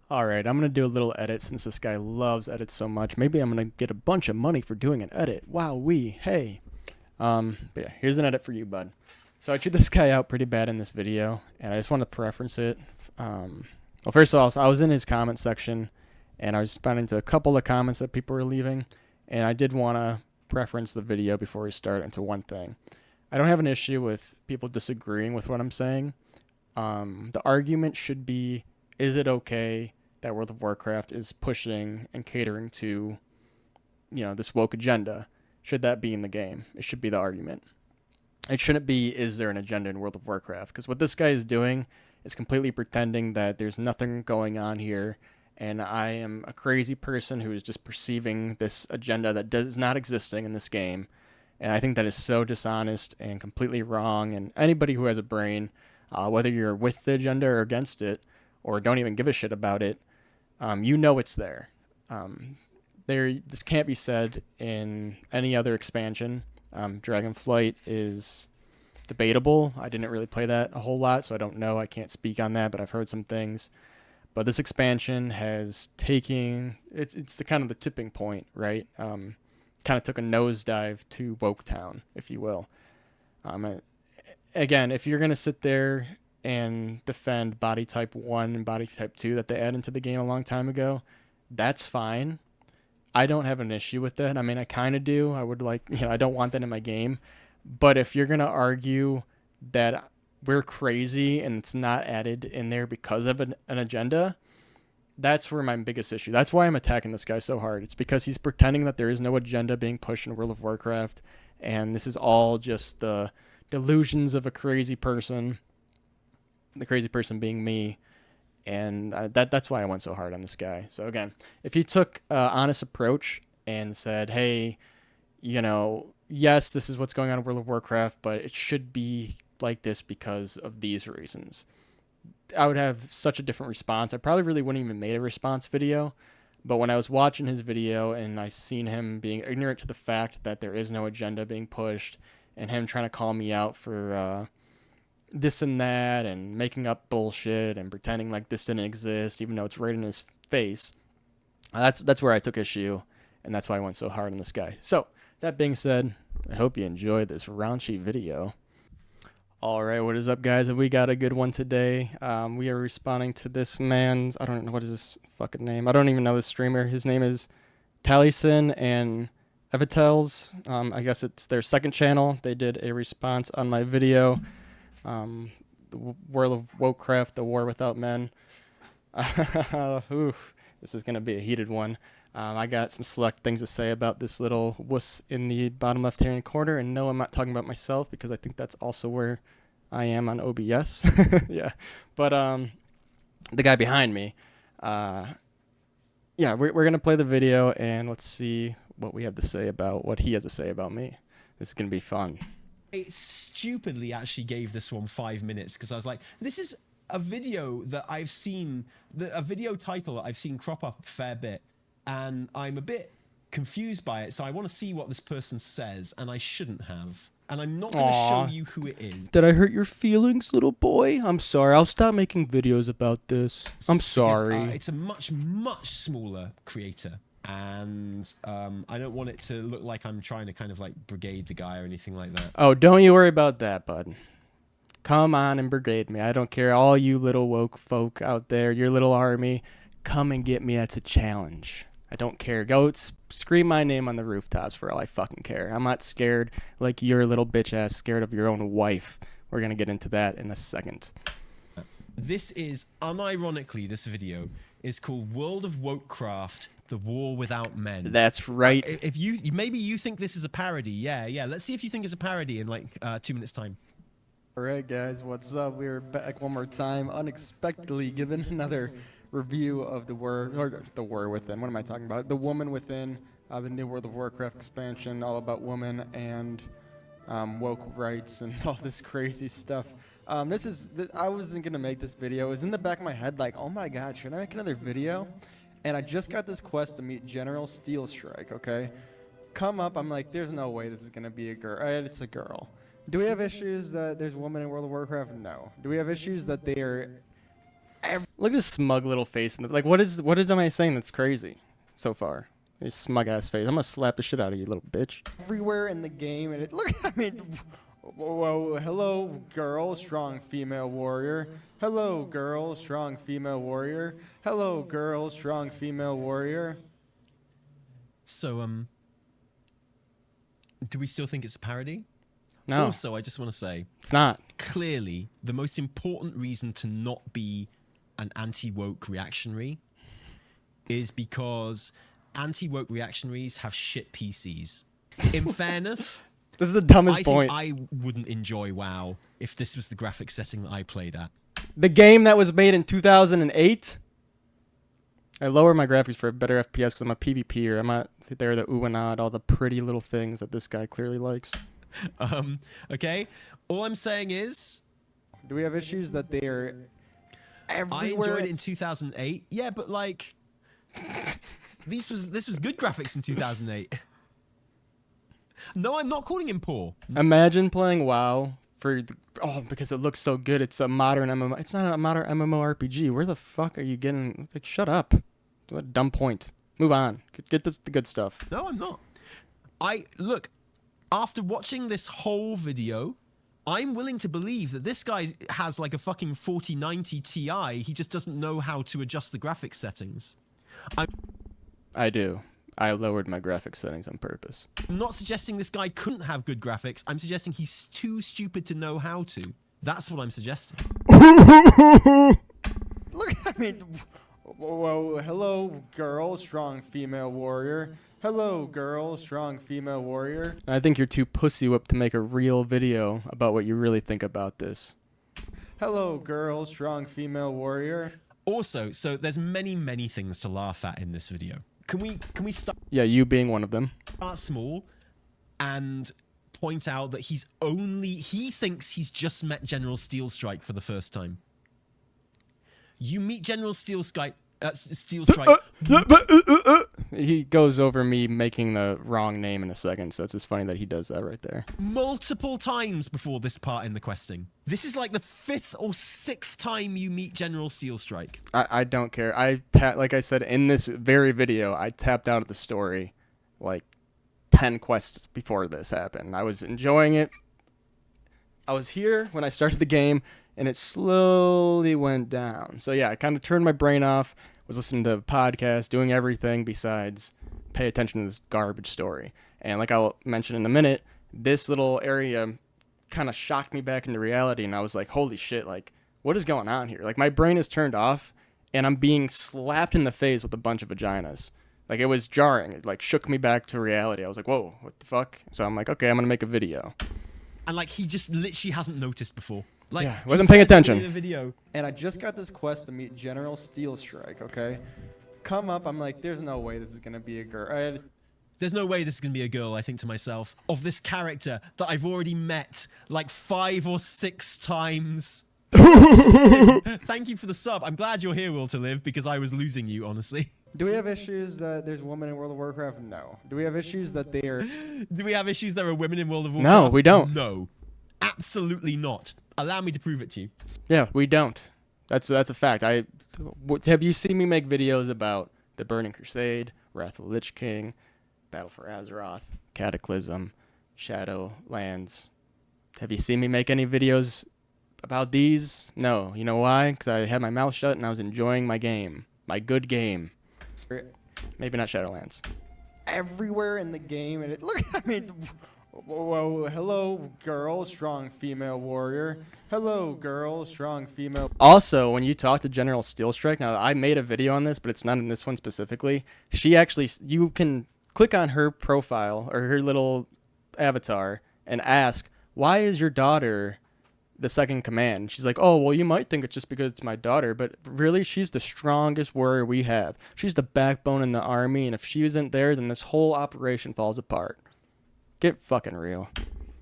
Alright, I'm going to do a little edit since this guy loves edits so much. Maybe I'm going to get a bunch of money for doing an edit. Wow-wee, hey. But yeah, here's an edit for you, bud. So I chewed this guy out pretty bad in this video, and I just want to preference it. Well, first of all, so I was in his comment section, and I was responding to a couple of comments that people were leaving, and I did want to preference the video before we start into one thing. I don't have an issue with people disagreeing with what I'm saying. The argument should be, is it okay that World of Warcraft is pushing and catering to, this woke agenda? Should that be in the game? It should be the argument. It shouldn't be, is there an agenda in World of Warcraft? Because what this guy is doing is completely pretending that there's nothing going on here, and I am a crazy person who is just perceiving this agenda that does not existing in this game. And I think that is so dishonest and completely wrong. And anybody who has a brain, whether you're with the agenda or against it, or don't even give a shit about it, it's there. This can't be said in any other expansion. Dragonflight is debatable. I didn't really play that a whole lot, so I don't know. I can't speak on that, but I've heard some things. But this expansion has taken it's the kind of the tipping point, right? Kind of took a nosedive to Woketown, if you will. Again, if you're gonna sit there and defend body type 1 and body type 2 that they added into the game a long time ago, that's fine. I don't have an issue with that. I mean, I kind of do. I would like, I don't want that in my game. But if you're going to argue that we're crazy and it's not added in there because of an agenda, that's where my biggest issue. That's why I'm attacking this guy so hard. It's because he's pretending that there is no agenda being pushed in World of Warcraft, and this is all just the delusions of a crazy person, the crazy person being me. And that's why I went so hard on this guy. So again, if he took an honest approach and said, hey, yes, this is what's going on in World of Warcraft, but it should be like this because of these reasons, I would have such a different response. I probably really wouldn't even made a response video. But when I was watching his video and I seen him being ignorant to the fact that there is no agenda being pushed, and him trying to call me out for this and that and making up bullshit and pretending like this didn't exist even though it's right in his face, that's where I took issue, and that's why I went so hard on this guy. So that being said, I hope you enjoyed this raunchy video. Alright, what is up, guys? We got a good one today. We are responding to this man's, I don't know, what is this fucking name? I don't even know this streamer. His name is Taliesin and Evitels. I guess it's their second channel. They did a response on my video, the World of Warcraft, the War Without Men. Oof, this is going to be a heated one. I got some select things to say about this little wuss in the bottom left-hand corner, and no, I'm not talking about myself because I think that's also where I am on OBS. Yeah, but the guy behind me, yeah, we're going to play the video, and let's see what we have to say about what he has to say about me. This is going to be fun. It stupidly actually gave this one 5 minutes because I was like, this is a video that I've seen, a video title that I've seen crop up a fair bit, and I'm a bit confused by it, so I want to see what this person says, and I shouldn't have. And I'm not going to show you who it is. Did I hurt your feelings, little boy? I'm sorry. I'll stop making videos about this. I'm sorry. Because, it's a much, much smaller creator. And I don't want it to look like I'm trying to kind of like brigade the guy or anything like that. Oh, don't you worry about that, bud. Come on and brigade me. I don't care. All you little woke folk out there, your little army, come and get me. That's a challenge. I don't care. Go scream my name on the rooftops for all I fucking care. I'm not scared like your little bitch ass scared of your own wife. We're going to get into that in a second. This is, unironically, this video is called World of Warcraft, the War Without Men. That's right. If maybe you think this is a parody. Yeah. Let's see if you think it's a parody in like 2 minutes time. All right, guys, what's up? We're back one more time, unexpectedly given another review of the War Within. What am I talking about? The Woman Within, the new World of Warcraft expansion, all about women and woke rights and all this crazy stuff. I wasn't gonna make this video. It was in the back of my head, like, oh my god, should I make another video? And I just got this quest to meet General Steel Strike. Okay, come up. I'm like, there's no way this is gonna be a girl. It's a girl. Do we have issues that there's women in World of Warcraft? No. Do we have issues that they are Look at his smug little face. Like, what am I saying that's crazy so far? His smug ass face. I'm gonna slap the shit out of you, little bitch. Everywhere in the game, and look. I mean, whoa, hello, girl, strong female warrior. Hello, girl, strong female warrior. Hello, girl, strong female warrior. So, do we still think it's a parody? No, Also, I just want to say, it's not. clearly, the most important reason to not be an anti-woke reactionary is because anti-woke reactionaries have shit PCs. In fairness, This is the dumbest I point. think I wouldn't enjoy WoW if this was the graphic setting that I played at. The game that was made in 2008. I lower my graphics for a better FPS because I'm a PvPer. I'm not sit there the ooh and ah, all the pretty little things that this guy clearly likes. Okay? All I'm saying is, Do we have issues that they are everywhere? I enjoyed it in 2008. Yeah, but like, this was good graphics in 2008. No, I'm not calling him poor. Imagine playing WoW because it looks so good. It's a modern MMO. It's not a modern MMORPG. Where the fuck are you getting? Like, shut up. What a dumb point. Move on. Get the good stuff. No, I'm not. Look, after watching this whole video, I'm willing to believe that this guy has like a fucking 4090 Ti. He just doesn't know how to adjust the graphics settings. I do. I lowered my graphics settings on purpose. I'm not suggesting this guy couldn't have good graphics. I'm suggesting he's too stupid to know how to. That's what I'm suggesting. Look, I mean, whoa, hello, girl, strong female warrior. Hello, girl, strong female warrior. I think you're too pussy whipped to make a real video about what you really think about this. Hello, girl, strong female warrior. Also, so there's many things to laugh at in this video. Can we start Yeah, you being one of them. small and point out that he thinks he's just met General Steel Strike for the first time. You meet General Steel Strike. He goes over me making the wrong name in a second, so it's just funny that he does that right there. Multiple times before this part in the questing. This is like the 5th or 6th time you meet General Steel Strike. I don't care. Like I said in this very video, I tapped out of the story like 10 quests before this happened. I was enjoying it. I was here when I started the game, and it slowly went down. So yeah, I kind of turned my brain off, was listening to podcasts, doing everything besides pay attention to this garbage story. And like I'll mention in a minute, this little area kind of shocked me back into reality, and I was like, holy shit, like, what is going on here? Like, my brain is turned off, and I'm being slapped in the face with a bunch of vaginas. Like, it was jarring. It, like, shook me back to reality. I was like, whoa, what the fuck? So I'm like, okay, I'm going to make a video. And like, he just literally hasn't noticed before. Like, yeah, wasn't paying attention. In the video. And I just got this quest to meet General Steel Strike, okay? Come up, I'm like, there's no way this is going to be a girl. There's no way this is going to be a girl, I think to myself, of this character that I've already met like 5 or 6 times. Thank you for the sub. I'm glad you're here, Will to Live, because I was losing you, honestly. Do we have issues that there's women in World of Warcraft? No. Do we have issues that they are... Do we have issues there are women in World of Warcraft? No, we don't. No. Absolutely not. Allow me to prove it to you. Yeah, we don't. That's a fact. Have you seen me make videos about the Burning Crusade, Wrath of the Lich King, Battle for Azeroth, Cataclysm, Shadowlands? Have you seen me make any videos about these? No. You know why? Because I had my mouth shut and I was enjoying my game. My good game. Maybe not Shadowlands. Everywhere in the game, and look, I mean, whoa, hello, girl, strong female warrior. Hello, girl, strong female. Also, when you talk to General Steel Strike, now I made a video on this, but it's not in this one specifically. You can click on her profile or her little avatar and ask, why is your daughter the second command? She's like, oh, well, you might think it's just because it's my daughter, but really, she's the strongest warrior we have. She's the backbone in the army, and if she isn't there, then this whole operation falls apart. Get fucking real.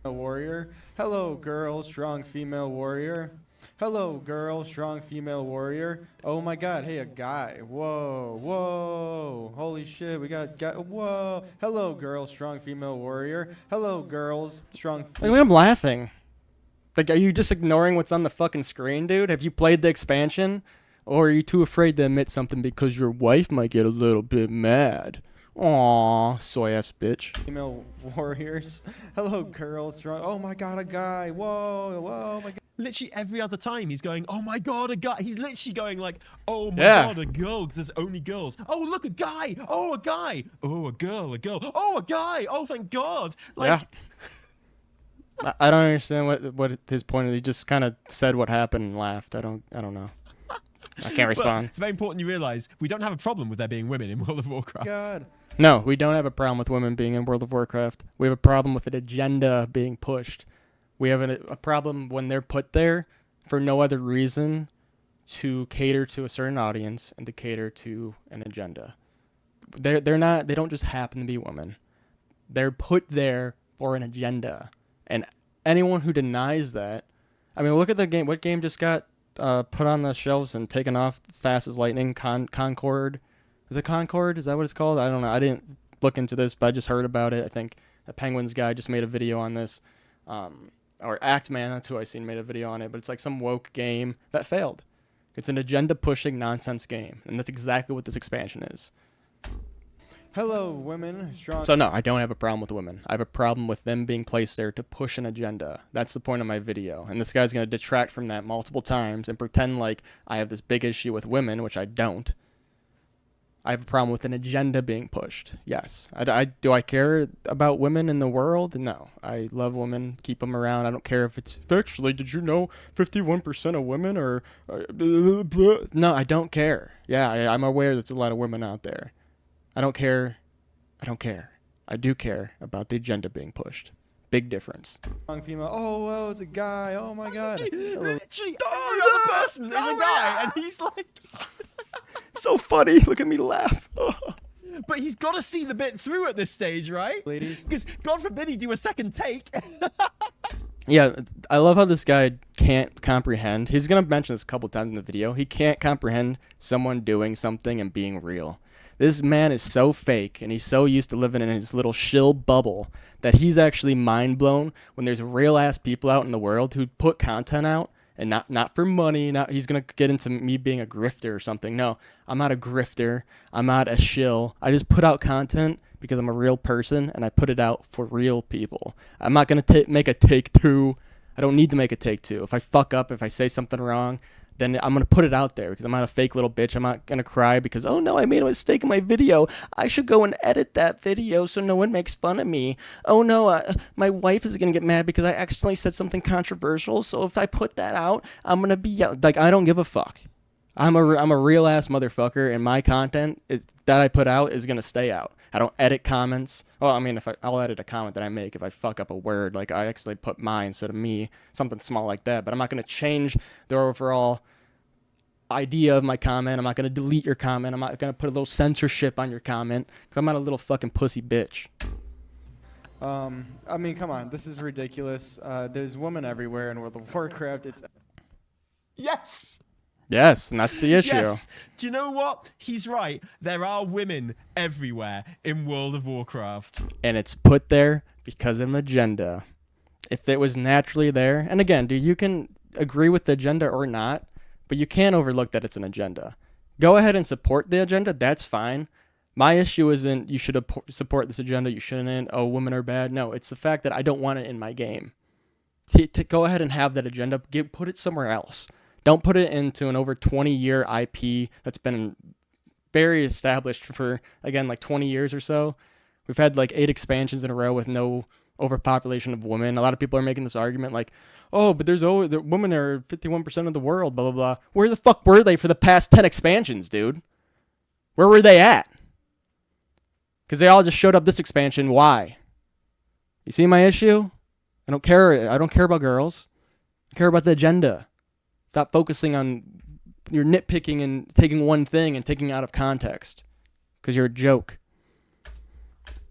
A warrior. Hello, girl, strong female warrior. Hello, girl, strong female warrior. Oh my god, hey, a guy. Whoa. Holy shit, we got guy. Whoa. Hello, girl, strong female warrior. Hello, girls, strong. Look at him laughing. Like, are you just ignoring what's on the fucking screen, dude? Have you played the expansion? Or are you too afraid to admit something because your wife might get a little bit mad? Aw, soy ass bitch. Female warriors. Hello, girls. Oh my god, a guy. Whoa, whoa, my god. Literally every other time he's going, oh my god, a guy. He's literally going like, oh my Yeah. god, a girl, because there's only girls. Oh, look, a guy. Oh, a guy. Oh, a girl, a girl. Oh, a guy. Oh, thank God. Like, yeah. I don't understand what his point is. He just kind of said what happened and laughed. I don't know. I can't respond. But very important you realize we don't have a problem with there being women in World of Warcraft. God. No, we don't have a problem with women being in World of Warcraft. We have a problem with an agenda being pushed. We have a problem when they're put there for no other reason to cater to a certain audience and to cater to an agenda. They don't just happen to be women. They're put there for an agenda. And anyone who denies that, I mean, look at the game. What game just got put on the shelves and taken off fast as lightning? Concord. Is it Concord? Is that what it's called? I don't know. I didn't look into this, but I just heard about it. I think the Penguins guy just made a video on this. Or Actman, that's who I seen, made a video on it. But it's like some woke game that failed. It's an agenda-pushing nonsense game. And that's exactly what this expansion is. Hello, women. Strong. So no, I don't have a problem with women. I have a problem with them being placed there to push an agenda. That's the point of my video. And this guy's going to detract from that multiple times and pretend like I have this big issue with women, which I don't. I have a problem with an agenda being pushed. Yes. Do I care about women in the world? No. I love women. Keep them around. I don't care if it's... Actually, did you know 51% of women are... No, I don't care. Yeah, I'm aware there's a lot of women out there. I don't care. I don't care. I do care about the agenda being pushed. Big difference. Young female. Oh, well, it's a guy. Oh, my God. Literally, every other person is a guy, and he's like... So funny. Look at me laugh. But he's got to see the bit through at this stage, right? Ladies. Because God forbid he do a second take. Yeah, I love how this guy can't comprehend. He's going to mention this a couple times in the video. He can't comprehend someone doing something and being real. This man is so fake, and he's so used to living in his little shill bubble that he's actually mind blown when there's real-ass people out in the world who put content out, and not for money. Not he's going to get into me being a grifter or something. No, I'm not a grifter. I'm not a shill. I just put out content because I'm a real person, and I put it out for real people. I'm not going to make a take two. I don't need to make a take two. If I fuck up, if I say something wrong, then I'm going to put it out there because I'm not a fake little bitch. I'm not going to cry because, oh no, I made a mistake in my video. I should go and edit that video so no one makes fun of me. Oh no, my wife is going to get mad because I accidentally said something controversial. So if I put that out, I'm going to be like, I don't give a fuck. I'm a real ass motherfucker, and my content that I put out is going to stay out. I don't edit comments. Well, I mean, I'll edit a comment that I make if I fuck up a word, like I actually put my instead of me, something small like that. But I'm not going to change the overall idea of my comment. I'm not going to delete your comment. I'm not going to put a little censorship on your comment because I'm not a little fucking pussy bitch. I mean, come on. This is ridiculous. There's women everywhere in World of Warcraft. Yes. Yes, and that's the issue. Yes. Do you know what? He's right. There are women everywhere in World of Warcraft. And it's put there because of an agenda. If it was naturally there, and again, you can agree with the agenda or not, but you can't overlook that it's an agenda. Go ahead and support the agenda. That's fine. My issue isn't you should support this agenda. You shouldn't. Oh, women are bad. No, it's the fact that I don't want it in my game. Go ahead and have that agenda. Put it somewhere else. Don't put it into an over 20-year IP that's been very established for, again, like 20 years or so. We've had like 8 expansions in a row with no overpopulation of women. A lot of people are making this argument like, oh, but the women are 51% of the world, blah, blah, blah. Where the fuck were they for the past 10 expansions, dude? Where were they at? Because they all just showed up this expansion. Why? You see my issue? I don't care. I don't care about girls. I care about the agenda. Stop focusing on your nitpicking and taking one thing and taking it out of context because you're a joke.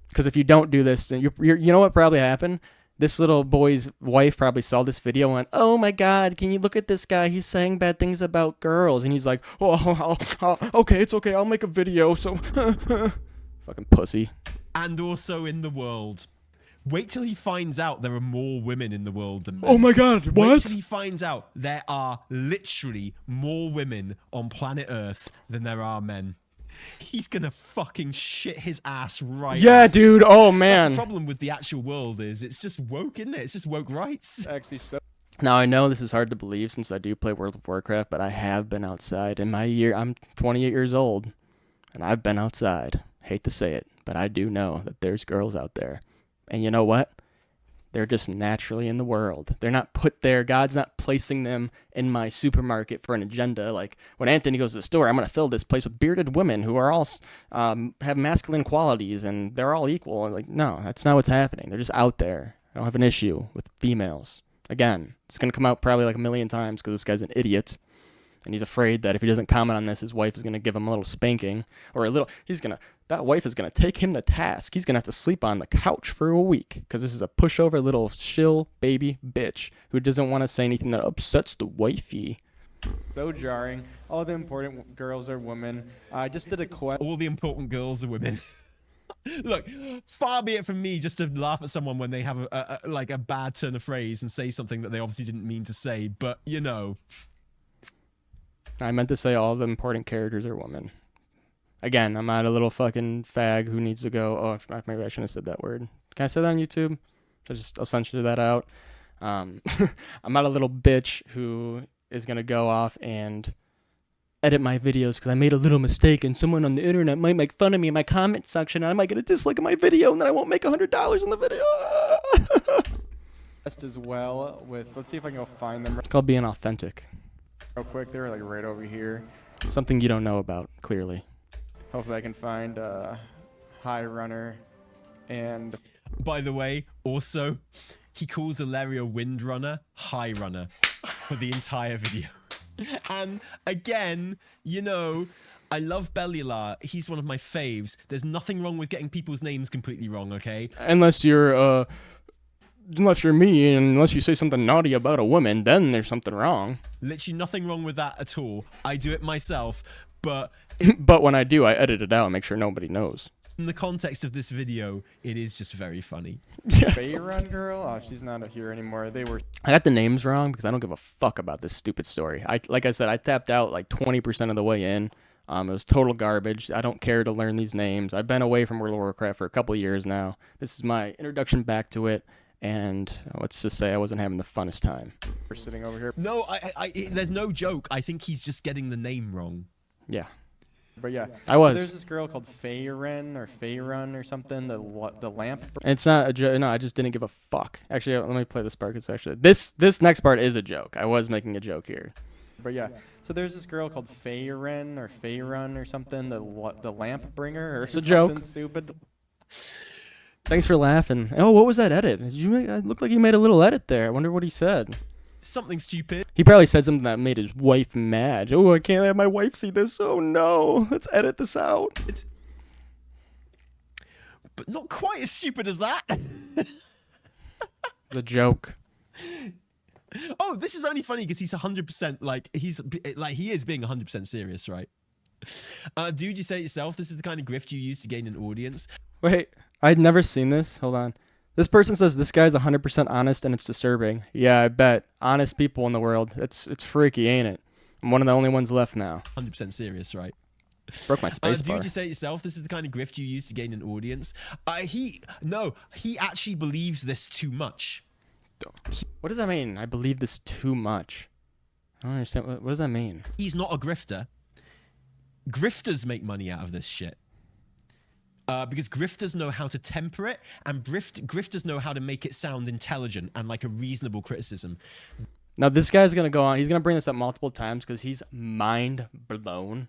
Because if you don't do this, then you know what probably happened? This little boy's wife probably saw this video and went, oh my God, can you look at this guy? He's saying bad things about girls. And he's like, oh, okay, it's okay. I'll make a video. So fucking pussy. And also in the world, Wait till he finds out there are more women in the world than men. Oh my God, Wait what? till he finds out there are literally more women on planet Earth than there are men. He's gonna fucking shit his ass right Yeah, now. dude. Oh That's man. the problem with the actual world is it's just woke, isn't it? It's just woke rights. Actually, so. Now I know this is hard to believe since I do play World of Warcraft, but I have been outside in my year. I'm 28 years old, and I've been outside. Hate to say it, but I do know that there's girls out there, and you know what? They're just naturally in the world. They're not put there. God's not placing them in my supermarket for an agenda. Like when Anthony goes to the store, I'm going to fill this place with bearded women who are all have masculine qualities and they're all equal. And like, no, that's not what's happening. They're just out there. I don't have an issue with females. Again, it's going to come out probably like a million times because this guy's an idiot. And he's afraid that if he doesn't comment on this, his wife is going to give him a little spanking or a little. That wife is going to take him to task. He's going to have to sleep on the couch for a week because this is a pushover little shill baby bitch who doesn't want to say anything that upsets the wifey. So jarring. All the important girls are women. I just did a quest. All the important girls are women. Look, far be it from me just to laugh at someone when they have a bad turn of phrase and say something that they obviously didn't mean to say, but you know. I meant to say all the important characters are women. Again, I'm not a little fucking fag who needs to go, oh, maybe I shouldn't have said that word. Can I say that on YouTube? I'll censor that out. I'm not a little bitch who is going to go off and edit my videos because I made a little mistake and someone on the internet might make fun of me in my comment section and I might get a dislike of my video and then I won't make $100 in the video. As well with, let's see if I can go find them. It's called being authentic. Real quick, they're like right over here. Something you don't know about, clearly. Hopefully I can find High Runner and... By the way, also, he calls Ilaria Windrunner High Runner for the entire video. And again, you know, I love Bellular. He's one of my faves. There's nothing wrong with getting people's names completely wrong, okay? Unless you're me, and unless you say something naughty about a woman, then there's something wrong. Literally nothing wrong with that at all. I do it myself, but... but when I do, I edit it out and make sure nobody knows. In the context of this video, it is just very funny. Faerun girl? Oh, she's not here anymore. I got the names wrong because I don't give a fuck about this stupid story. Like I said, I tapped out like 20% of the way in. It was total garbage. I don't care to learn these names. I've been away from World of Warcraft for a couple of years now. This is my introduction back to it. And let's just say I wasn't having the funnest time. We're sitting over here. No, there's no joke. I think he's just getting the name wrong. Yeah. But yeah, I was. So there's this girl called Faerun or something. The lamp. And it's not a joke. No, I just didn't give a fuck. Actually, let me play this part. It's actually this next part is a joke. I was making a joke here. But yeah, so there's this girl called Faerun or something. The lamp bringer or something joke. Stupid. Thanks for laughing. Oh, what was that edit? It looked like you made a little edit there. I wonder what he said. Something stupid. He probably said something that made his wife mad. Oh, I can't have my wife see this. Oh, no. Let's edit this out. But not quite as stupid as that. The joke. Oh, this is only funny because he's 100% he is being 100% serious, right? Dude, you say it yourself. This is the kind of grift you use to gain an audience. Wait, I'd never seen this. Hold on. This person says this guy's 100% honest and it's disturbing. Yeah, I bet. Honest people in the world. It's freaky, ain't it? I'm one of the only ones left now. 100% serious, right? Broke my space bar. Dude, you say it yourself. This is the kind of grift you use to gain an audience. He actually believes this too much. What does that mean? I believe this too much. I don't understand. What does that mean? He's not a grifter. Grifters make money out of this shit. Because grifters know how to temper it, and grifters know how to make it sound intelligent and like a reasonable criticism. Now, this guy's going to go on. He's going to bring this up multiple times because he's mind blown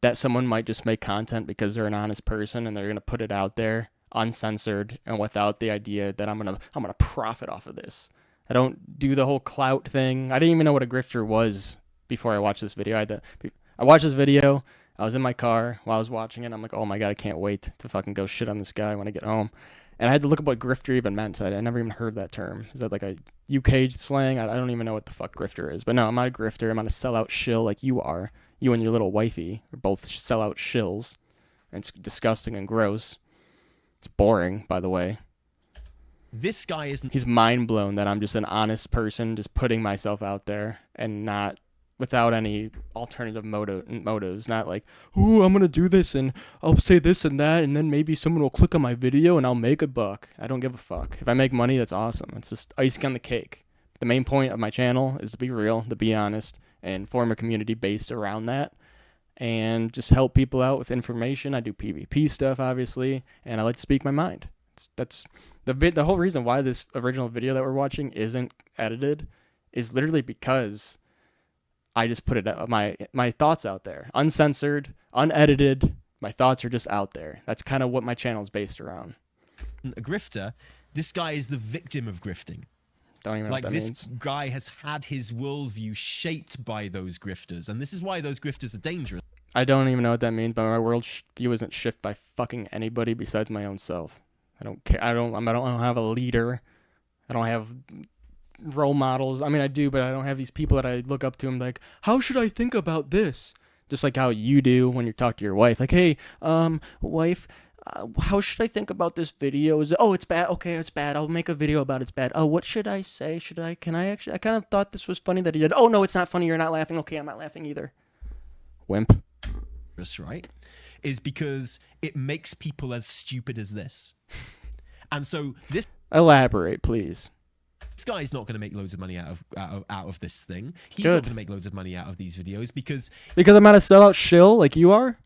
that someone might just make content because they're an honest person and they're going to put it out there uncensored and without the idea that I'm going to profit off of this. I don't do the whole clout thing. I didn't even know what a grifter was before I watched this video. I watched this video. I was in my car while I was watching it. I'm like, oh my God, I can't wait to fucking go shit on this guy when I get home. And I had to look up what grifter even meant. I never even heard that term. Is that like a UK slang? I don't even know what the fuck grifter is. But no, I'm not a grifter. I'm not a sellout shill like you are. You and your little wifey are both sellout shills. And it's disgusting and gross. It's boring, by the way. This guy is He's mind blown that I'm just an honest person, just putting myself out there and not without any alternative motives. Not like, ooh, I'm gonna do this and I'll say this and that, and then maybe someone will click on my video and I'll make a buck. I don't give a fuck. If I make money, that's awesome. It's just icing on the cake. The main point of my channel is to be real, to be honest, and form a community based around that, and just help people out with information. I do PvP stuff, obviously, and I like to speak my mind. That's the whole reason why this original video that we're watching isn't edited is literally because I just put it my thoughts out there, uncensored, unedited. My thoughts are just out there. That's kind of what my channel is based around. a grifter. This guy is the victim of grifting. Don't even know Like, what that this means. guy has had his worldview shaped by those grifters, and this is why those grifters are dangerous. I don't even know what that means, but my world view isn't shifted by fucking anybody besides my own self. I don't care. I don't have a leader. I don't have role models. I mean, I do, but I don't have these people that I look up to and like, how should I think about this? Just like how you do when you talk to your wife. Like, hey, wife, how should I think about this video? Is it, oh, it's bad. Okay, it's bad. I'll make a video about it's bad. Oh, what should I say? Can I actually, I kind of thought this was funny that he did. Oh, no, it's not funny. You're not laughing. Okay, I'm not laughing either. Wimp. Right, is because it makes people as stupid as this. And so this Elaborate, please. guy's not going to make loads of money out of this thing. He's Good. not going to make loads of money out of these videos because I'm not a sellout shill like you are?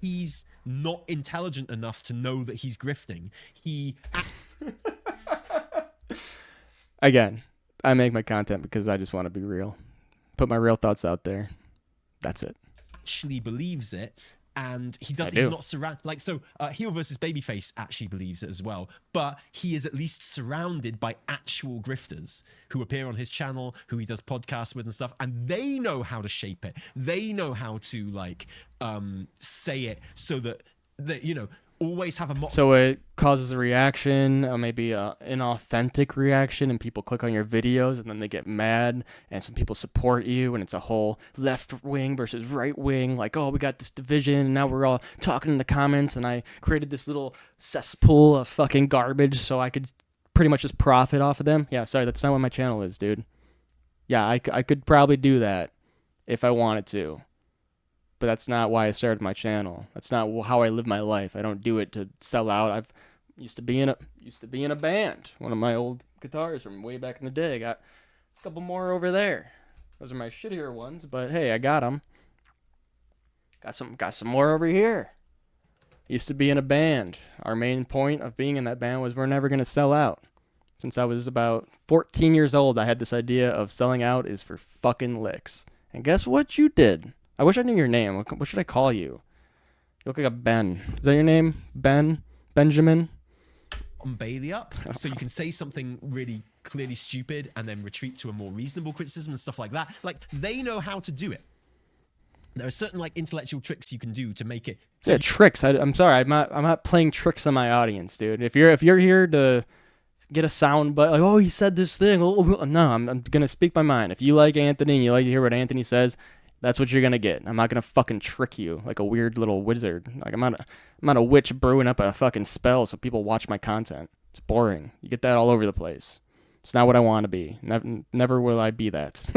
he's not intelligent enough to know that he's grifting. He Again, I make my content because I just want to be real. Put my real thoughts out there. That's it. actually believes it, and he doesn't. I He's do. not surrounded. Like, so, heel versus babyface actually believes it as well, but he is at least surrounded by actual grifters who appear on his channel, who he does podcasts with and stuff, and they know how to shape it. They know how to like say it so that always have a So it causes a reaction, maybe an inauthentic reaction, and people click on your videos and then they get mad, and some people support you, and it's a whole left wing versus right wing, like, oh, we got this division, and now we're all talking in the comments, and I created this little cesspool of fucking garbage so I could pretty much just profit off of them. Yeah, sorry, that's not what my channel is, dude. Yeah, I could probably do that if I wanted to. But that's not why I started my channel. That's not how I live my life. I don't do it to sell out. I've used to be in a band. One of my old guitars from way back in the day. I got a couple more over there. Those are my shittier ones, but hey, I got them. Got some more over here. Used to be in a band. Our main point of being in that band was we're never gonna sell out. Since I was about 14 years old, I had this idea of selling out is for fucking licks. And guess what you did? I wish I knew your name. What should I call you? You look like a Ben. Is that your name? Ben? Benjamin? Bailey up, so you can say something really clearly stupid and then retreat to a more reasonable criticism and stuff like that. Like, they know how to do it. There are certain like intellectual tricks you can do to make it. Yeah, tricks. I'm sorry. I'm not playing tricks on my audience, dude. If you're here to get a sound, but like, oh, he said this thing. Oh, no, I'm gonna speak my mind. If you like Anthony and you like to hear what Anthony says, that's what you're gonna get. I'm not gonna fucking trick you like a weird little wizard. Like I'm not a witch brewing up a fucking spell so people watch my content. It's boring. You get that all over the place. It's not what I want to be. Never will I be that.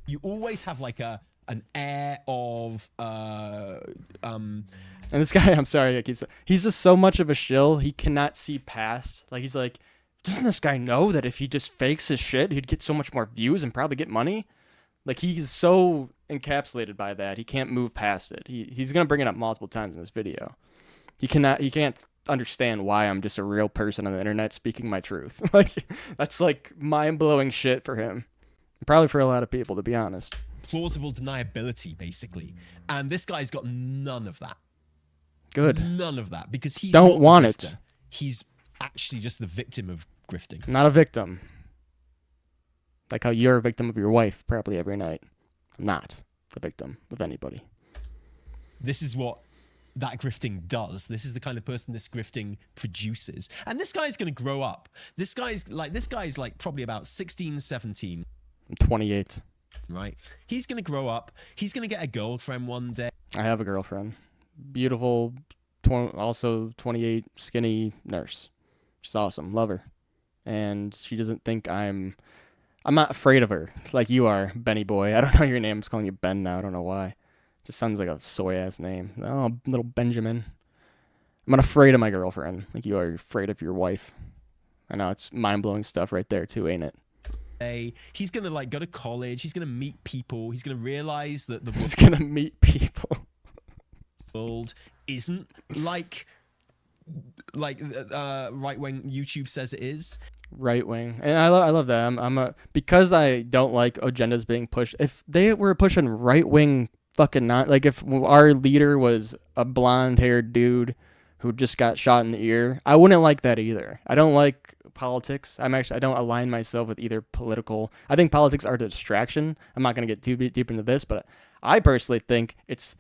You always have like an air of And this guy, I'm sorry, he's just so much of a shill. He cannot see past. Like he's like, doesn't this guy know that if he just fakes his shit, he'd get so much more views and probably get money? Like he's so encapsulated by that, he can't move past it. He's gonna bring it up multiple times in this video. He can't understand why I'm just a real person on the internet speaking my truth. Like that's like mind-blowing shit for him. Probably for a lot of people, to be honest. plausible deniability, basically. And this guy's got none of that. Good. None of that, because he's Don't not want the it. grifter. He's actually just the victim of grifting. Not a victim. Like how you're a victim of your wife probably every night. I'm not the victim of anybody. This is what that grifting does. This is the kind of person this grifting produces. And this guy's going to grow up. This guy's like probably about 16, 17. I'm 28. Right? He's going to grow up. He's going to get a girlfriend one day. I have a girlfriend. Beautiful, also 28, skinny nurse. She's awesome. Love her. And she doesn't think I'm not afraid of her like you are, Benny boy. I don't know your name. I'm just calling you Ben now. I don't know why. Just sounds like a soy ass name. Oh, little Benjamin. I'm not afraid of my girlfriend like you are. You're afraid of your wife. I know it's mind blowing stuff right there too, ain't it? He's gonna like go to college. He's gonna meet people. He's gonna realize that the He's gonna meet people. world isn't like right when YouTube says it is. Right wing, and I love that. I'm a because I don't like agendas being pushed. If they were pushing right wing fucking not like if our leader was a blonde haired dude who just got shot in the ear, I wouldn't like that either. I don't like politics. I don't align myself with either political. I think politics are a distraction. I'm not gonna get too deep into this, but I personally think it's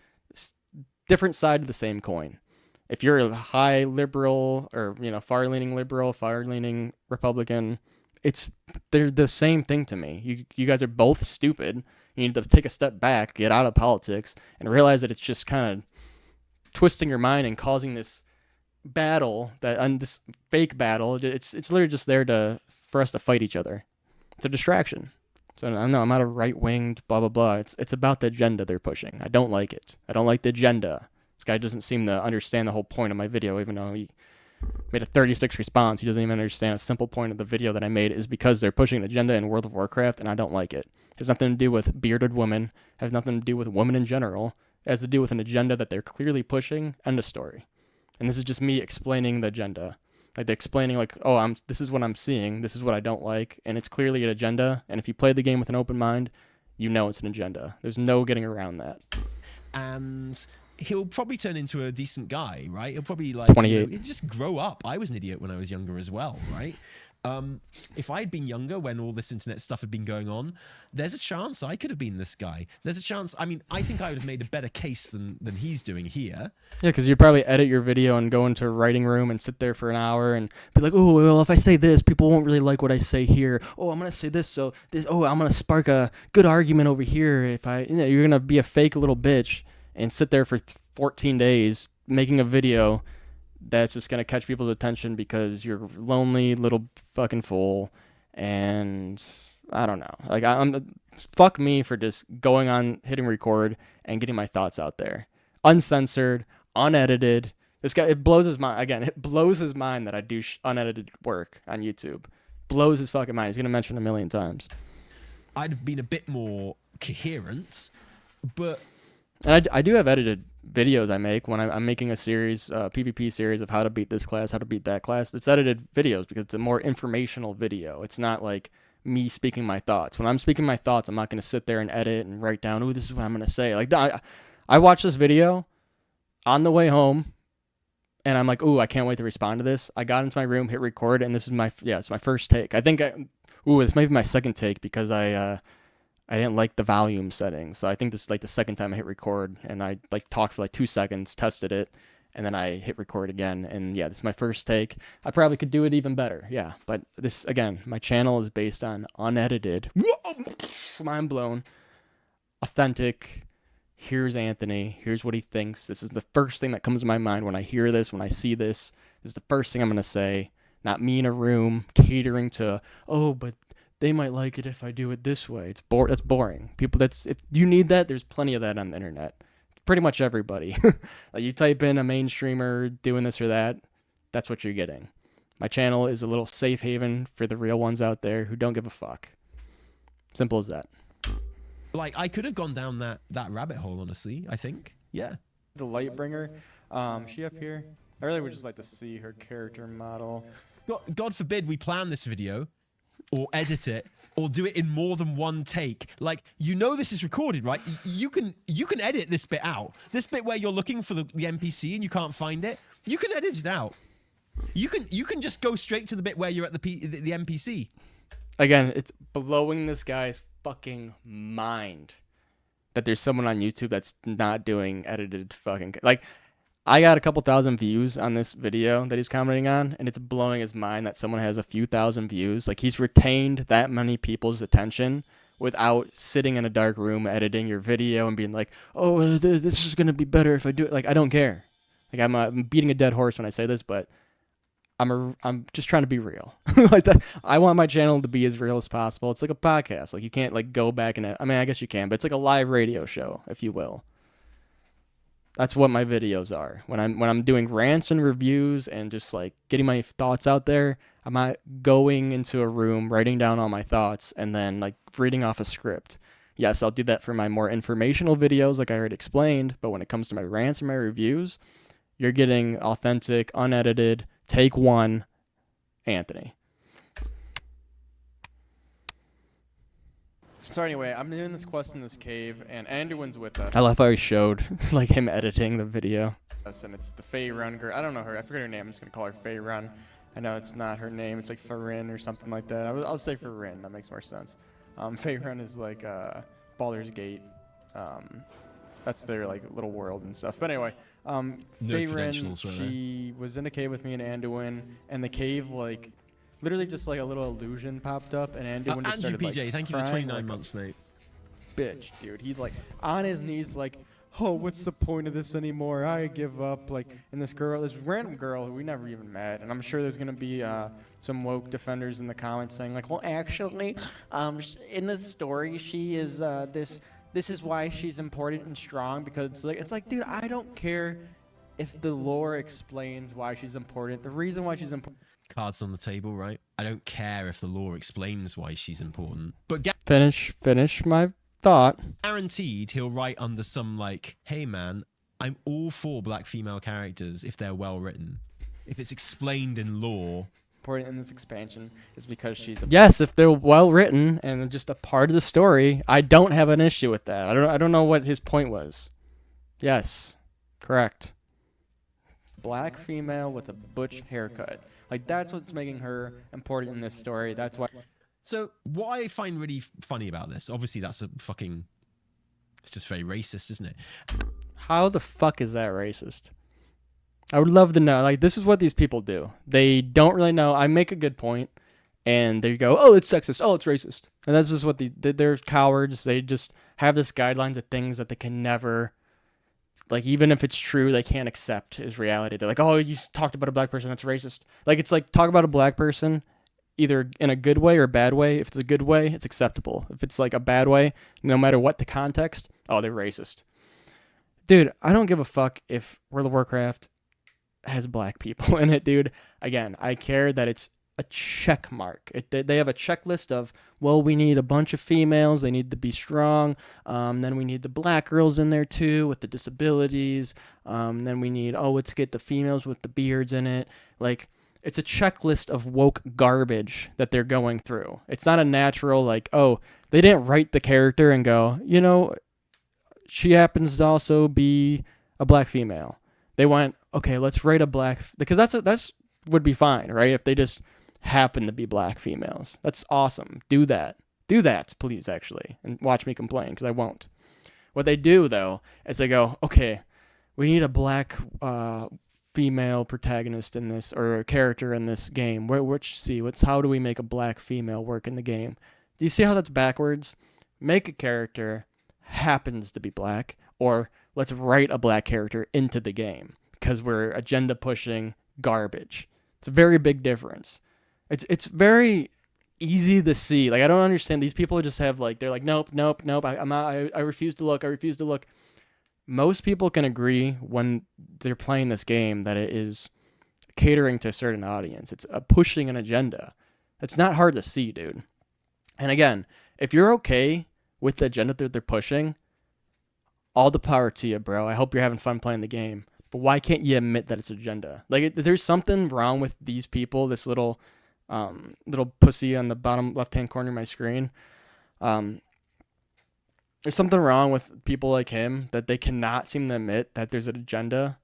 different side of the same coin. If you're a high liberal or far leaning liberal, far leaning Republican, they're the same thing to me. You guys are both stupid. You need to take a step back, get out of politics, and realize that it's just kind of twisting your mind and causing this battle this fake battle. It's literally just there for us to fight each other. It's a distraction. So I'm not a right winged blah blah blah. It's about the agenda they're pushing. I don't like it. I don't like the agenda. This guy doesn't seem to understand the whole point of my video, even though he made a 36 response. He doesn't even understand a simple point of the video that I made is because they're pushing an agenda in World of Warcraft, and I don't like it. It has nothing to do with bearded women. It has nothing to do with women in general. It has to do with an agenda that they're clearly pushing. End of story. And this is just me explaining the agenda. Like explaining like, oh, this is what I'm seeing. This is what I don't like. And it's clearly an agenda. And if you play the game with an open mind, you know it's an agenda. There's no getting around that. And he'll probably turn into a decent guy, right? He'll probably 28. He'll just grow up. I was an idiot when I was younger as well, right? If I'd been younger when all this internet stuff had been going on, there's a chance I could have been this guy. There's a chance. I mean, I think I would have made a better case than he's doing here. Yeah, because you'd probably edit your video and go into a writing room and sit there for an hour and be like, oh, well, if I say this, people won't really like what I say here. Oh, I'm going to say this, so this. Oh, I'm going to spark a good argument over here. You're going to be a fake little bitch and sit there for 14 days making a video that's just going to catch people's attention because you're a lonely little fucking fool. And I don't know. Like, fuck me for just going on, hitting record, and getting my thoughts out there. Uncensored, unedited. This guy, it blows his mind. Again, it blows his mind that I do unedited work on YouTube. Blows his fucking mind. He's going to mention it a million times. I'd have been a bit more coherent, but... And I do have edited videos I make when I'm making a series, PvP series of how to beat this class, how to beat that class. It's edited videos because it's a more informational video. It's not like me speaking my thoughts. When I'm speaking my thoughts, I'm not going to sit there and edit and write down, oh, this is what I'm going to say. Like, I watched this video on the way home, and I'm like, oh, I can't wait to respond to this. I got into my room, hit record, and this is it's my first take. I think, this might be my second take because I didn't like the volume settings. So I think this is like the second time I hit record, and I like talked for like 2 seconds, tested it, and then I hit record again. And yeah, this is my first take. I probably could do it even better. Yeah. But this, again, my channel is based on unedited, mind blown, authentic. Here's Anthony. Here's what he thinks. This is the first thing that comes to my mind when I hear this, when I see this. This is the first thing I'm going to say. Not me in a room catering to, oh, but they might like it if I do it this way. That's boring. If you need that, there's plenty of that on the internet. Pretty much everybody. Like you type in a mainstreamer doing this or that, that's what you're getting. My channel is a little safe haven for the real ones out there who don't give a fuck. Simple as that. Like I could have gone down that rabbit hole, honestly, I think. Yeah. The Lightbringer, she up here? I really would just like to see her character model. God forbid we plan this video or edit it or do it in more than one take. Like, this is recorded, right? You can edit this bit out. This bit where you're looking for the NPC and you can't find it, you can edit it out. You can just go straight to the bit where you're at the NPC. Again, it's blowing this guy's fucking mind that there's someone on YouTube that's not doing edited fucking... Like, I got a couple thousand views on this video that he's commenting on, and it's blowing his mind that someone has a few thousand views. Like, he's retained that many people's attention without sitting in a dark room editing your video and being like, oh, this is going to be better if I do it. Like, I don't care. Like, I'm beating a dead horse when I say this, but I'm just trying to be real. Like that, I want my channel to be as real as possible. It's like a podcast. Like you can't like go back and I mean, I guess you can, but it's like a live radio show, if you will. That's what my videos are. When I'm doing rants and reviews and just like getting my thoughts out there, I'm not going into a room writing down all my thoughts and then like reading off a script. Yes, I'll do that for my more informational videos like I already explained, but when it comes to my rants and my reviews, you're getting authentic, unedited, take one, Anthony. So anyway, I'm doing this quest in this cave, and Anduin's with us. I love how he showed like him editing the video. And it's the Fae Run girl. I don't know her. I forget her name. I'm just gonna call her Fae Run. I know it's not her name. It's like Farin or something like that. I'll say Farin. That makes more sense. Fae Run is like Baldur's Gate. That's their like little world and stuff. But anyway, No Fae Run, credentials, right? she was in a cave with me and Anduin, and the cave like literally just like a little illusion popped up, and Anduin just started Andrew PJ, like thank you for crying 29 like months, mate. bitch, dude. He's like on his knees, like, oh, what's the point of this anymore? I give up. Like, and this random girl who we never even met, and I'm sure there's gonna be some woke defenders in the comments saying like, well, actually, in the story, she is this. This is why she's important and strong because it's like, dude, I don't care if the lore explains why she's important. The reason why she's important. Cards on the table, right? I don't care if the lore explains why she's important, but Finish my thought. guaranteed he'll write under some like, hey man, I'm all for black female characters if they're well written. If it's explained in lore. Important in this expansion is because she's yes, if they're well written and just a part of the story, I don't have an issue with that. I don't know what his point was. Yes, correct. Black female with a butch haircut. Like that's what's making her important in this story. That's why. So what I find really funny about this, obviously that's it's just very racist, isn't it? How the fuck is that racist? I would love to know. Like this is what these people do. They don't really know. I make a good point, and they go, "Oh, it's sexist. Oh, it's racist." And that's just what they're cowards. They just have this guidelines of things that they can never. Like, even if it's true, they can't accept as reality. They're like, oh, you talked about a black person, that's racist. Like, it's like, talk about a black person, either in a good way or a bad way. If it's a good way, it's acceptable. If it's like a bad way, no matter what the context, oh, they're racist. Dude, I don't give a fuck if World of Warcraft has black people in it, dude. Again, I care that it's a check mark. They have a checklist of, well, we need a bunch of females. They need to be strong. Then we need the black girls in there too with the disabilities. Then we need, let's get the females with the beards in it. Like, it's a checklist of woke garbage that they're going through. It's not a natural, like, oh, they didn't write the character and go, she happens to also be a black female. They went, okay, let's write a black, because that's would be fine, right? If they just happen to be black females. That's awesome. Do that. Do that, please, actually. And watch me complain, because I won't. What they do, though, is they go, okay, we need a black female protagonist in this, or a character in this game. How do we make a black female work in the game? Do you see how that's backwards? Make a character happens to be black, or let's write a black character into the game, because we're agenda pushing garbage. It's a very big difference. It's very easy to see. Like, I don't understand. These people just have like, they're like, nope. I'm not, I refuse to look. Most people can agree when they're playing this game that it is catering to a certain audience. It's pushing an agenda. It's not hard to see, dude. And again, if you're okay with the agenda that they're pushing, all the power to you, bro. I hope you're having fun playing the game. But why can't you admit that it's agenda? Like, there's something wrong with these people. This little pussy on the bottom left-hand corner of my screen. There's something wrong with people like him that they cannot seem to admit that there's an agenda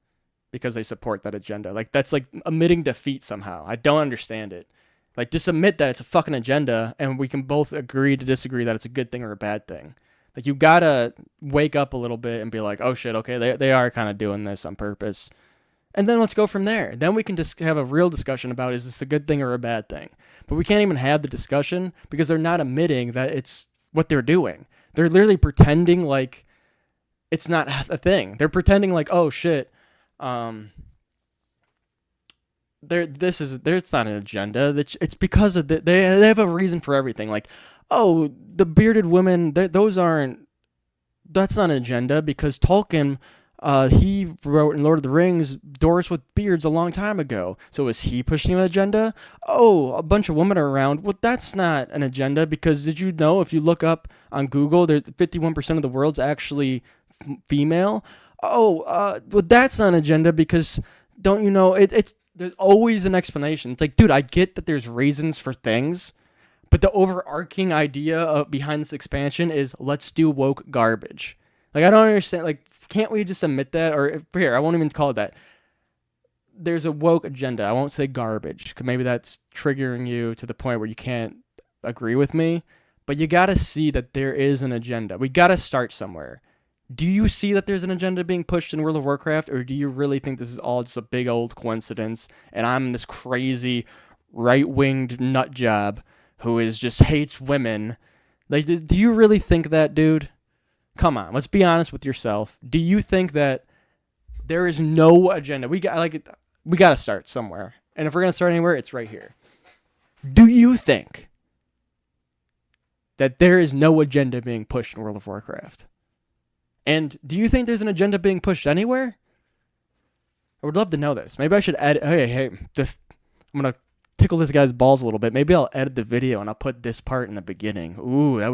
because they support that agenda. Like, that's like admitting defeat somehow. I don't understand it. Like, just admit that it's a fucking agenda, and we can both agree to disagree that it's a good thing or a bad thing. Like, you gotta wake up a little bit and be like, oh shit, okay, they are kind of doing this on purpose. And then let's go from there. Then we can just have a real discussion about, is this a good thing or a bad thing? But we can't even have the discussion because they're not admitting that it's what they're doing. They're literally pretending like it's not a thing. They're pretending like, oh shit, It's not an agenda. It's because of they have a reason for everything. Like, oh, the bearded women, those aren't that's not an agenda because Tolkien, he wrote in Lord of the Rings dwarves with beards a long time ago. So is he pushing an agenda? Oh, a bunch of women are around. Well, that's not an agenda because did you know if you look up on Google, there's 51% of the world's actually female. Oh, well, that's not an agenda because don't you know it's there's always an explanation. It's like, dude, I get that there's reasons for things, but the overarching idea behind this expansion is let's do woke garbage. Like, I don't understand. Like, can't we just admit that? Or here, I won't even call it that. There's a woke agenda. I won't say garbage because maybe that's triggering you to the point where you can't agree with me. But you got to see that there is an agenda. We got to start somewhere. Do you see that there's an agenda being pushed in World of Warcraft, or do you really think this is all just a big old coincidence and I'm this crazy right-winged nut job who is just hates women? Like, do you really think that, dude? Come on, let's be honest with yourself. Do you think that there is no agenda? We got to start somewhere, and if we're gonna start anywhere, it's right here. Do you think that there is no agenda being pushed in World of Warcraft? And do you think there's an agenda being pushed anywhere? I would love to know this. Maybe I should edit. Hey, I'm gonna tickle this guy's balls a little bit. Maybe I'll edit the video and I'll put this part in the beginning. Ooh, a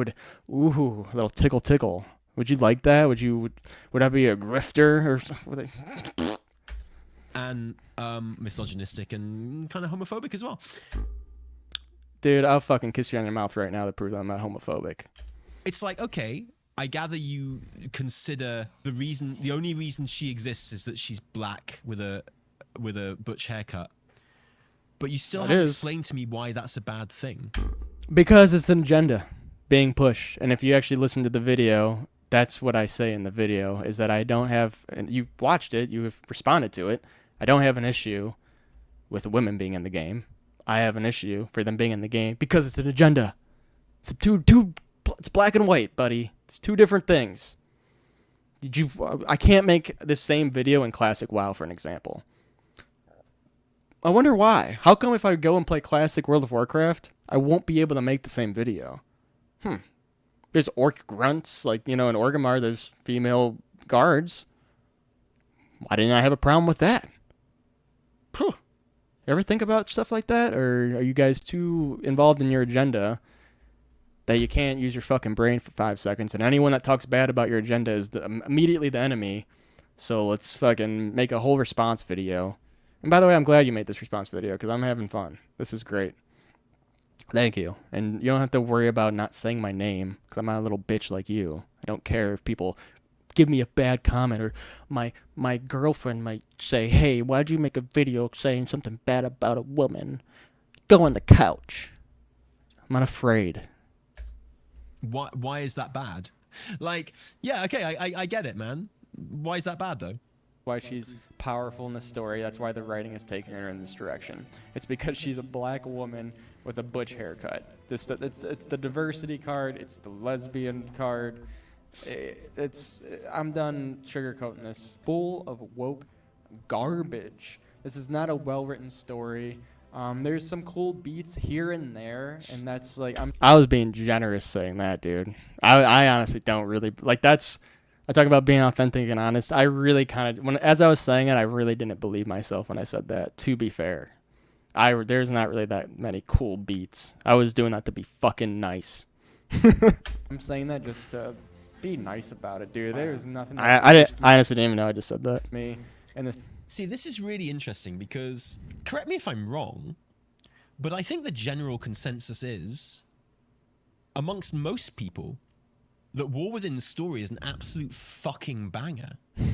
little tickle. Would you like that? Would I be a grifter or something? And misogynistic and kind of homophobic as well. Dude, I'll fucking kiss you on your mouth right now to prove that I'm not homophobic. It's like, okay, I gather you consider the only reason she exists is that she's black with a butch haircut. But you still haven't explained to me why that's a bad thing. Because it's an agenda being pushed. And if you actually listen to the video, that's what I say in the video, is that I don't have, and you watched it, you have responded to it, I don't have an issue with women being in the game. I have an issue for them being in the game because it's an agenda. It's it's black and white, buddy. It's two different things. I can't make the same video in Classic WoW, for an example. I wonder why. How come if I go and play Classic World of Warcraft, I won't be able to make the same video? There's orc grunts, like, in Orgrimmar, there's female guards. Why didn't I have a problem with that? You ever think about stuff like that? Or are you guys too involved in your agenda that you can't use your fucking brain for 5 seconds? And anyone that talks bad about your agenda is immediately the enemy. So let's fucking make a whole response video. And by the way, I'm glad you made this response video because I'm having fun. This is great. Thank you. And you don't have to worry about not saying my name because I'm not a little bitch like you. I don't care if people give me a bad comment or my girlfriend might say, hey, why'd you make a video saying something bad about a woman? Go on the couch. I'm not afraid. Why is that bad? Like, yeah, okay, I get it, man. Why is that bad, though? Why she's powerful in the story. That's why the writing is taking her in this direction. It's because she's a black woman with a butch haircut. It's the diversity card. It's the lesbian card. I'm done sugarcoating this. Full of woke garbage. This is not a well-written story. There's some cool beats here and there, and that's like I was being generous saying that, dude. I honestly don't really like that's. I talk about being authentic and honest. I really as I was saying it, I really didn't believe myself when I said that. To be fair, there's not really that many cool beats. I was doing that to be fucking nice. I'm saying that just to be nice about it, dude. There's nothing. I honestly didn't even know I just said that. Me and this. See, this is really interesting because, correct me if I'm wrong, but I think the general consensus is, amongst most people, that War Within's story is an absolute fucking banger.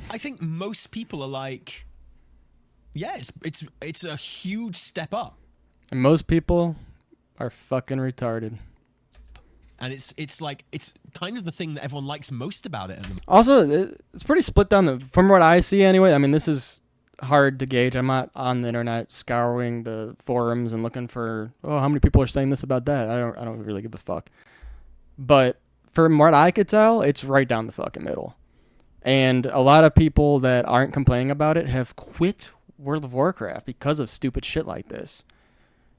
I think most people are like, yeah, it's a huge step up. And most people are fucking retarded. And it's like, it's kind of the thing that everyone likes most about it. Also, it's pretty split down from what I see anyway. I mean, this is hard to gauge. I'm not on the internet scouring the forums and looking for, how many people are saying this about that. I don't really give a fuck. But from what I could tell, it's right down the fucking middle. And a lot of people that aren't complaining about it have quit World of Warcraft because of stupid shit like this.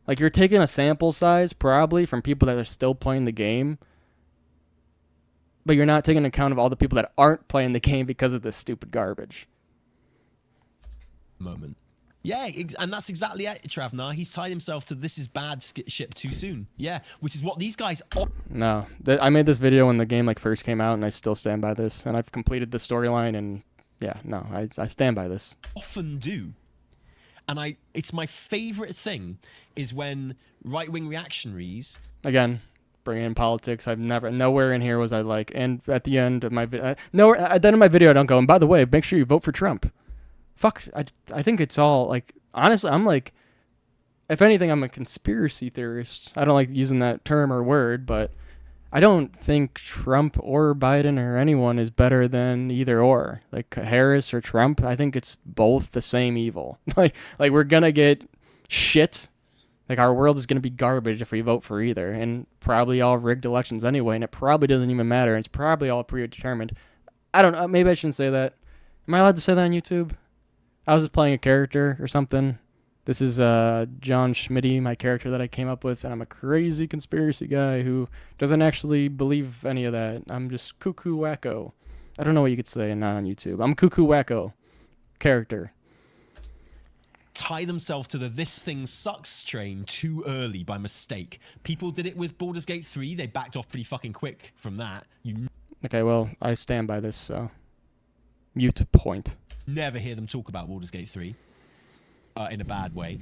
Like, you're taking a sample size probably from people that are still playing the game, but you're not taking account of all the people that aren't playing the game because of this stupid garbage. Moment. Yeah, and that's exactly it, Travnar. He's tied himself to this is bad ship too soon. Yeah, which is what these guys... No. I made this video when the game like first came out, and I still stand by this. And I've completed the storyline, and yeah, no, I stand by this. Often do. And it's my favorite thing is when right-wing reactionaries... Again, bringing in politics. Nowhere in here was I like, and at the end of my video, nowhere at the end of my video I don't go, and by the way, make sure you vote for Trump. Fuck, I think it's all, like, honestly, I'm like, if anything, I'm a conspiracy theorist. I don't like using that term or word, but I don't think Trump or Biden or anyone is better than either or. Like, Harris or Trump, I think it's both the same evil. like we're gonna get shit. Like, our world is gonna be garbage if we vote for either, and probably all rigged elections anyway, and it probably doesn't even matter. It's probably all predetermined. I don't know, maybe I shouldn't say that. Am I allowed to say that on YouTube? I was just playing a character or something. This is John Schmitty, my character that I came up with, and I'm a crazy conspiracy guy who doesn't actually believe any of that. I'm just cuckoo wacko. I don't know what you could say and not on YouTube. I'm cuckoo wacko character. Tie themselves to the this thing sucks train too early by mistake. People did it with Baldur's Gate 3. They backed off pretty fucking quick from that. Okay, well, I stand by this, so mute point. Never hear them talk about Baldur's Gate 3 in a bad way.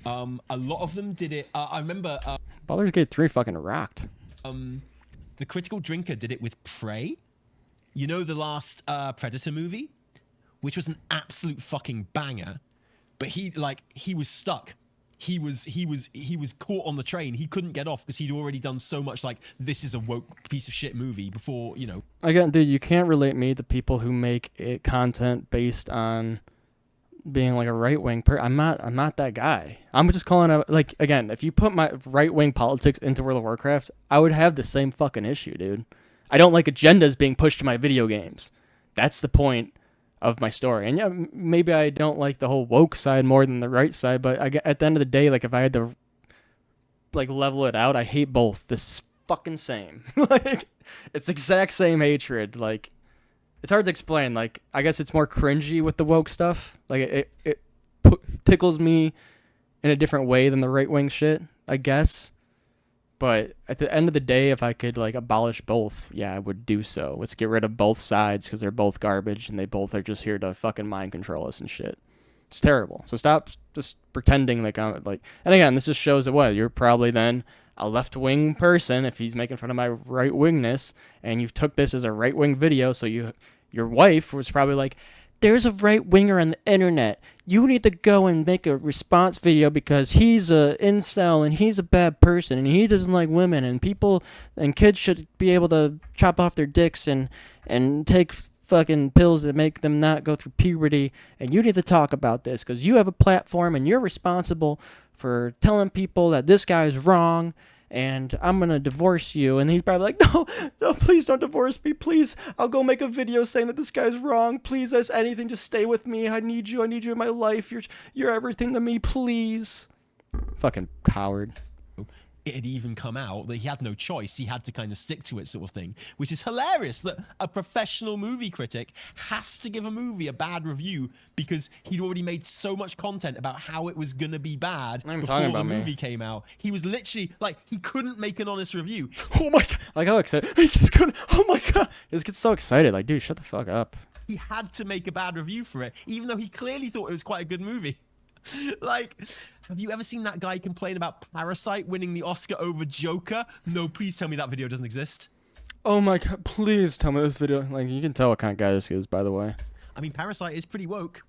A lot of them did it. I remember... Baldur's Gate 3 fucking rocked. The Critical Drinker did it with Prey. You know, the last Predator movie? Which was an absolute fucking banger. But he was stuck. He was caught on the train. He couldn't get off because he'd already done so much like, this is a woke piece of shit movie before, you know. Again, dude, you can't relate me to people who make content based on being like a right-wing I'm not that guy. I'm just calling out, like, again, if you put my right-wing politics into World of Warcraft, I would have the same fucking issue, dude. I don't like agendas being pushed to my video games. That's the point of my story. And yeah, maybe I don't like the whole woke side more than the right side, but at the end of the day, like, if I had to like level it out, I hate both this fucking same. Like, it's exact same hatred. Like, it's hard to explain. Like, I guess it's more cringy with the woke stuff. Like, it tickles me in a different way than the right wing shit, I guess. But at the end of the day, if I could like abolish both, yeah, I would do so. Let's get rid of both sides because they're both garbage and they both are just here to fucking mind control us and shit. It's terrible. So stop just pretending like I'm like. And again, this just shows that what you're probably then a left wing person if he's making fun of my right wingness, and you took this as a right wing video. So your wife was probably like, there's a right winger on the internet. You need to go and make a response video because he's a incel and he's a bad person and he doesn't like women and people and kids should be able to chop off their dicks and take fucking pills that make them not go through puberty. And you need to talk about this because you have a platform and you're responsible for telling people that this guy is wrong. And I'm going to divorce you. And he's probably like, no, please don't divorce me. Please, I'll go make a video saying that this guy's wrong. Please, as anything, just stay with me. I need you in my life. You're everything to me, please. Fucking coward. It had even come out that he had no choice. He had to kind of stick to it, sort of thing, which is hilarious that a professional movie critic has to give a movie a bad review because he'd already made so much content about how it was going to be bad before the movie came out. He was literally like, he couldn't make an honest review. Oh my God. Like, how excited. He's gonna, oh my God. He just gets so excited. Like, dude, shut the fuck up. He had to make a bad review for it, even though he clearly thought it was quite a good movie. Like, have you ever seen that guy complain about Parasite winning the Oscar over Joker? No, please tell me that video doesn't exist. Oh my God, please tell me this video. Like, you can tell what kind of guy this is, by the way. I mean, Parasite is pretty woke.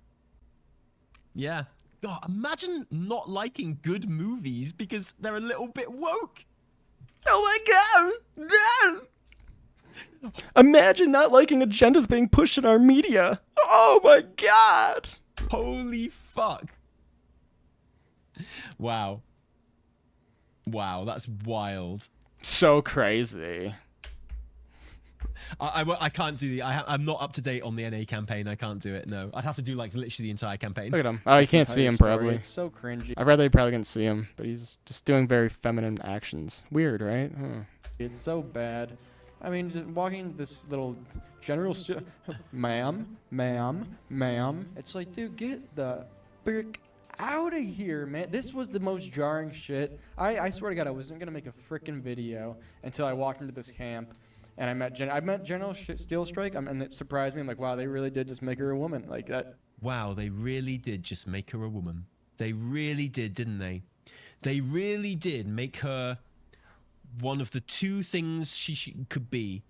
Yeah. God, imagine not liking good movies because they're a little bit woke. Oh my God! No! Imagine not liking agendas being pushed in our media. Oh my God! Holy fuck. Wow. Wow, that's wild. So crazy. I can't do the. I'm not up to date on the NA campaign. I can't do it. No, I'd have to do like literally the entire campaign. Look at him. Oh, you This can't see entire him story, probably. It's so cringy. I'd rather you probably can see him, but he's just doing very feminine actions. Weird, right? Huh. It's so bad. I mean, just walking this little general ma'am, ma'am, ma'am. It's like, dude, get the frick out of here, man. This was the most jarring shit. I swear to God, I wasn't gonna make a freaking video until I walked into this camp and I met General Steel Strike, and it surprised me. I'm like, wow, they really did just make her a woman like that. Wow, they really did just make her a woman. They really did, didn't they? They really did make her one of the two things she could be.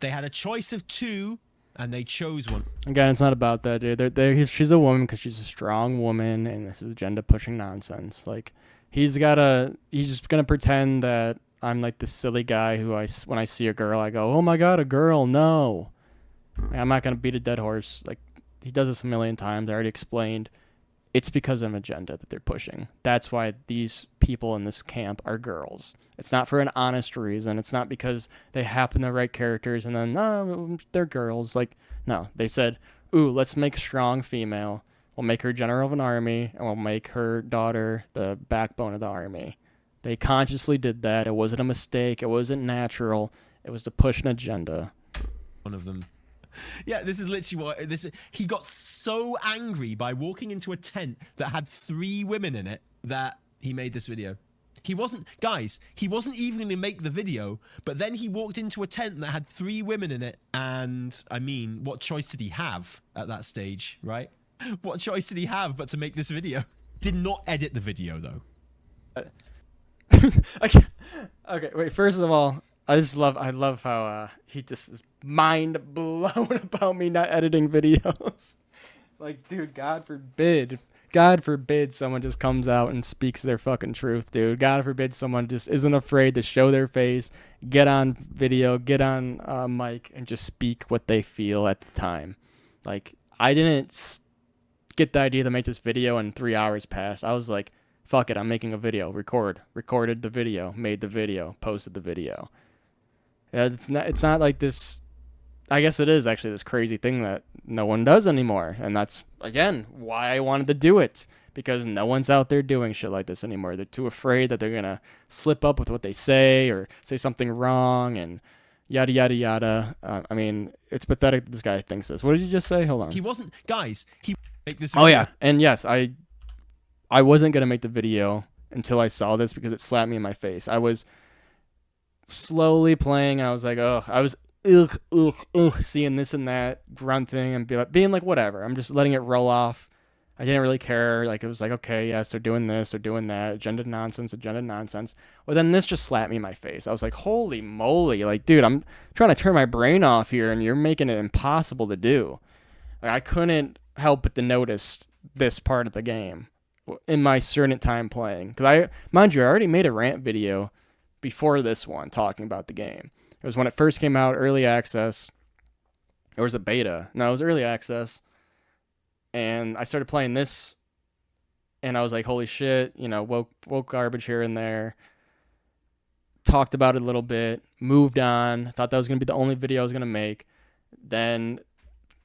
They had a choice of two, and they chose one. Again, it's not about that, dude. She's a woman because she's a strong woman, and this is agenda pushing nonsense. Like, he's just gonna pretend that I'm like this silly guy who when I see a girl, I go, oh my God, a girl, no. I'm not gonna beat a dead horse. Like, he does this a million times. I already explained. It's because of an agenda that they're pushing. That's why these people in this camp are girls. It's not for an honest reason. It's not because they happen to write characters and then, no, they're girls. Like, no, they said, ooh, let's make a strong female. We'll make her general of an army, and we'll make her daughter the backbone of the army. They consciously did that. It wasn't a mistake. It wasn't natural. It was to push an agenda. One of them. Yeah, this is literally what this. He got so angry by walking into a tent that had 3 women in it that he made this video. He wasn't, guys. He wasn't even going to make the video, but then he walked into a tent that had 3 women in it, and I mean, what choice did he have at that stage, right? What choice did he have but to make this video? Did not edit the video though. Okay, wait. First of all, I love how he just is mind blown about me not editing videos. Like, dude, God forbid someone just comes out and speaks their fucking truth, dude. God forbid someone just isn't afraid to show their face, get on video, get on mic, and just speak what they feel at the time. Like, I didn't get the idea to make this video and 3 hours passed. I was like, fuck it, I'm making a video. Recorded the video, made the video, posted the video. Yeah, it's not like this. I guess it is actually this crazy thing that no one does anymore. And that's, again, why I wanted to do it. Because no one's out there doing shit like this anymore. They're too afraid that they're going to slip up with what they say or say something wrong and yada, yada, yada. I mean, it's pathetic that this guy thinks this. What did you just say? Hold on. He wasn't, guys, he make this video. Oh, yeah. And yes, I wasn't going to make the video until I saw this because it slapped me in my face. I was slowly playing. I was like, oh, I was seeing this and that, grunting and being like, whatever. I'm just letting it roll off. I didn't really care. Like, it was like, okay, yes, they're doing this, they're doing that, agenda nonsense. Well, then this just slapped me in my face. I was like, holy moly. Like, dude, I'm trying to turn my brain off here and you're making it impossible to do. Like, I couldn't help but to notice this part of the game in my certain time playing. Because mind you, I already made a rant video before this one talking about the game. It was when it first came out, early access. Or was it beta? No, it was early access. And I started playing this, and I was like, holy shit, you know, woke garbage here and there. Talked about it a little bit, moved on. Thought that was going to be the only video I was going to make. Then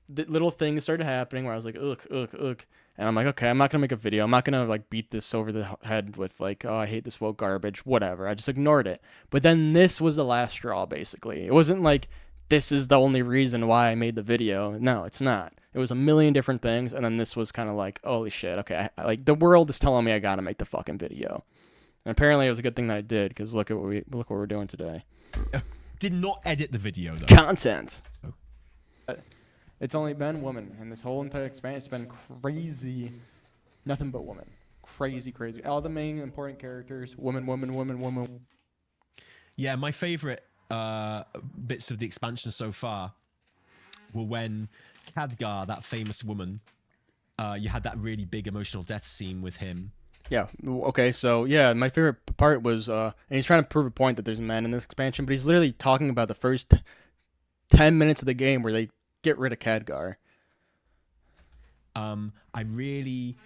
the little things started happening where I was like, ugh. And I'm like, okay, I'm not going to make a video. I'm not going to like beat this over the head with like, oh, I hate this woke garbage, whatever. I just ignored it. But then this was the last straw, basically. It wasn't like this is the only reason why I made the video. No, it's not. It was a million different things, and then this was kind of like, holy shit, okay, like the world is telling me I gotta make the fucking video. And apparently it was a good thing that I did, because look what we're doing today. Did not edit the video though. Content. It's only been women, and this whole entire expansion, it's been crazy. Nothing but women. Crazy. All the main important characters, women. Yeah, my favorite bits of the expansion so far were when Khadgar, that famous woman, you had that really big emotional death scene with him. Yeah, okay, so yeah, my favorite part was, and he's trying to prove a point that there's men in this expansion, but he's literally talking about the first 10 minutes of the game where they get rid of Khadgar. I really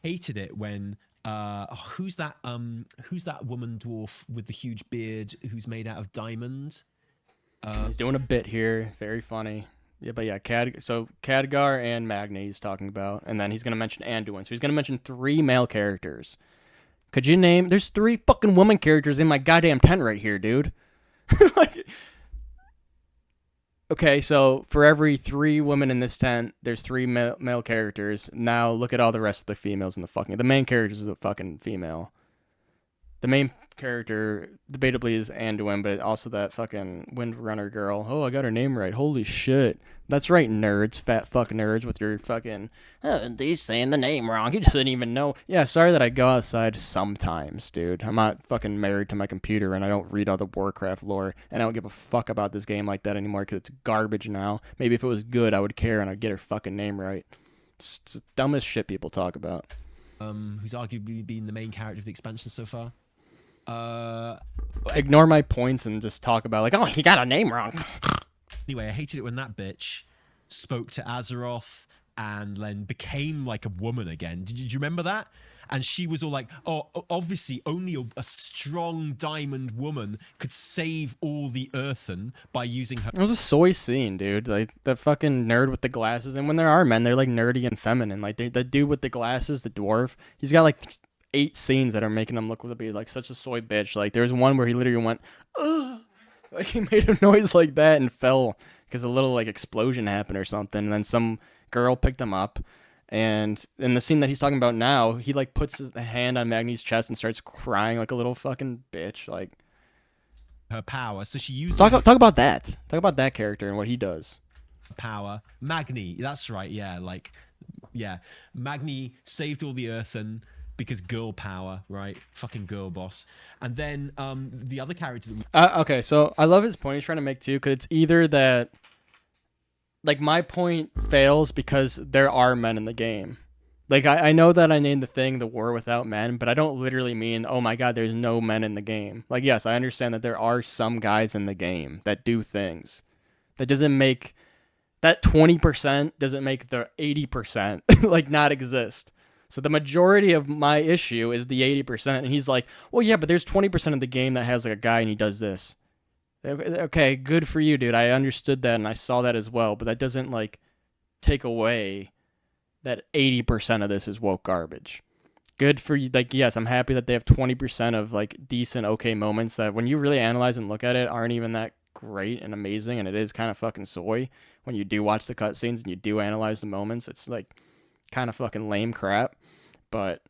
hated it when who's that woman dwarf with the huge beard who's made out of diamond? He's doing a bit here. Very funny. Yeah, but yeah, so Khadgar and Magni he's talking about, and then he's gonna mention Anduin. So he's gonna mention 3 male characters. Could you name? There's 3 fucking woman characters in my goddamn tent right here, dude. Like, okay, so for every 3 women in this tent, there's 3 male characters. Now look at all the rest of the females in the fucking. The main character is a fucking female. The main character debatably is Anduin, but also that fucking Windrunner girl. Oh, I got her name right. Holy shit. That's right, nerds, fat fuck nerds with your fucking, oh, he's saying the name wrong. He doesn't even know. Yeah, sorry that I go outside sometimes, dude. I'm not fucking married to my computer and I don't read all the Warcraft lore and I don't give a fuck about this game like that anymore because it's garbage now. Maybe if it was good, I would care and I'd get her fucking name right. It's the dumbest shit people talk about. Who's arguably been the main character of the expansion so far. Ignore my points and just talk about like, oh, he got a name wrong. Anyway, I hated it when that bitch spoke to Azeroth and then became like a woman again. Did you remember that? And she was all like, oh, obviously only a strong diamond woman could save all the earthen by using her. It was a soy scene, dude. Like, the fucking nerd with the glasses. And when there are men, they're like nerdy and feminine. Like, the dude with the glasses, the dwarf, he's got like 8 scenes that are making him look to be like such a soy bitch. Like, there's one where he literally went, ugh. Like, he made a noise like that and fell because a little like explosion happened or something. And then some girl picked him up. And in the scene that he's talking about now, he like puts his hand on Magni's chest and starts crying like a little fucking bitch. Like, her power. So she used talk about that. Talk about that character and what he does. Power. Magni. That's right. Yeah. Like, yeah. Magni saved all the earthen because girl power, right? Fucking girl boss. And then the other character. Okay, so I love his point he's trying to make too, because it's either that, like, my point fails because there are men in the game. Like, I know that I named the thing the war without men, but I don't literally mean, oh my god, there's no men in the game. Like, yes, I understand that there are some guys in the game that do things. That doesn't make, that 20% doesn't make the 80% like not exist. So the majority of my issue is the 80%, and he's like, well, yeah, but there's 20% of the game that has like a guy and he does this. Okay, good for you, dude. I understood that and I saw that as well, but that doesn't like take away that 80% of this is woke garbage. Good for you. Like, yes, I'm happy that they have 20% of like decent, okay moments that when you really analyze and look at it aren't even that great and amazing, and it is kind of fucking soy when you do watch the cutscenes and you do analyze the moments. It's like kind of fucking lame crap. But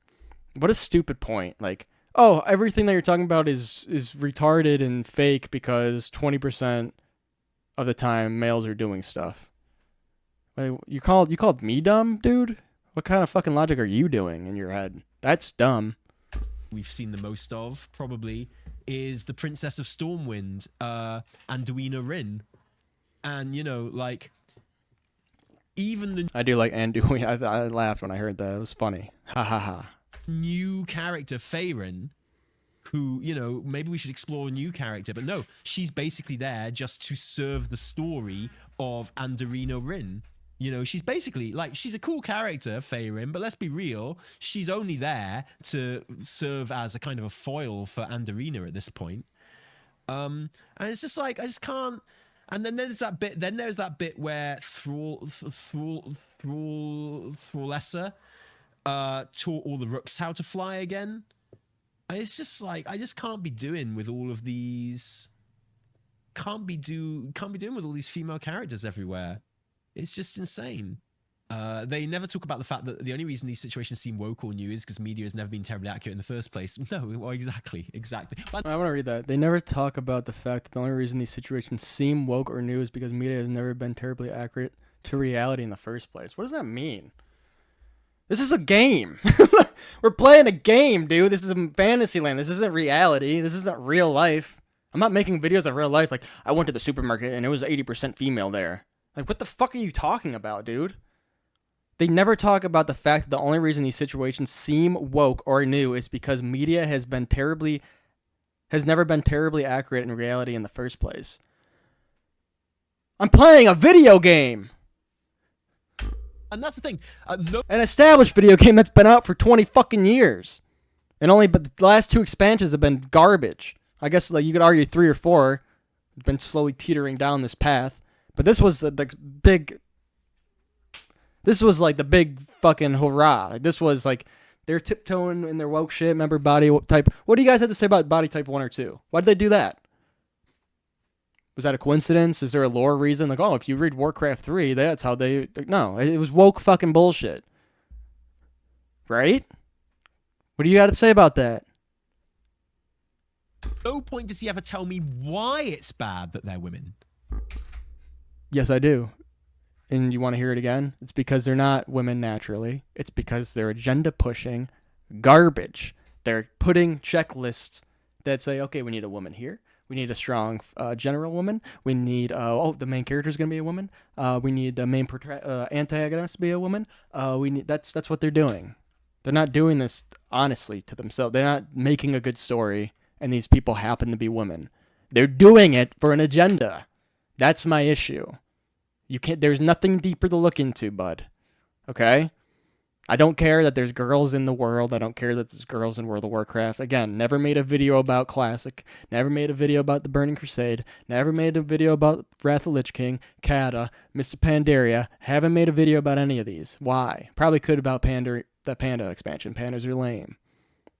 what a stupid point. Like, oh, everything that you're talking about is retarded and fake because 20% of the time males are doing stuff. Like, you called me dumb, dude? What kind of fucking logic are you doing in your head? That's dumb. We've seen the most of, probably, is the Princess of Stormwind, Anduin Rin. And, you know, like, even the I do like Anduin. I laughed when I heard that. It was funny. Ha ha ha. new character, Faerun, who, you know, maybe we should explore a new character, but no, she's basically there just to serve the story of Anduin Rin. You know, she's basically, like, she's a cool character, Faerun, but let's be real, she's only there to serve as a kind of a foil for Anduin at this point. And it's just like, I just can't. And then there's that bit. Then there's that bit where Thrallessa taught all the rooks how to fly again. And it's just like, I just can't be doing with all of these. Can't be doing with all these female characters everywhere. It's just insane. They never talk about the fact that the only reason these situations seem woke or new is because media has never been terribly accurate in the first place. No, well, exactly. I want to read that. They never talk about the fact that the only reason these situations seem woke or new is because media has never been terribly accurate to reality in the first place. What does that mean? This is a game. We're playing a game, dude. This is fantasy land. This isn't reality. This isn't real life. I'm not making videos of real life like, I went to the supermarket and it was 80% female there. Like, what the fuck are you talking about, dude? They never talk about the fact that the only reason these situations seem woke or new is because media has never been terribly accurate in reality in the first place. I'm playing a video game! And that's the thing. An established video game that's been out for 20 fucking years. And but the last 2 expansions have been garbage. I guess like you could argue 3 or 4. It's been slowly teetering down this path. But this was the big. This was like the big fucking hurrah. Like, this was like they're tiptoeing in their woke shit. Remember body type? What do you guys have to say about body type 1 or 2? Why did they do that? Was that a coincidence? Is there a lore reason? Like, oh, if you read Warcraft 3, that's how they... No, it was woke fucking bullshit. Right? What do you got to say about that? No point does he ever tell me why it's bad that they're women. Yes, I do. And you want to hear it again? It's because they're not women naturally. It's because they're agenda-pushing garbage. They're putting checklists that say, okay, we need a woman here. We need a strong general woman. We need, the main character is going to be a woman. We need the main antagonist to be a woman. That's what they're doing. They're not doing this honestly to themselves. They're not making a good story, and these people happen to be women. They're doing it for an agenda. That's my issue. There's nothing deeper to look into, bud. Okay? I don't care that there's girls in the world. I don't care that there's girls in World of Warcraft. Again, never made a video about Classic. Never made a video about the Burning Crusade. Never made a video about Wrath of the Lich King, Kata, Mr. Pandaria. Haven't made a video about any of these. Why? Probably could about the Panda expansion. Pandas are lame.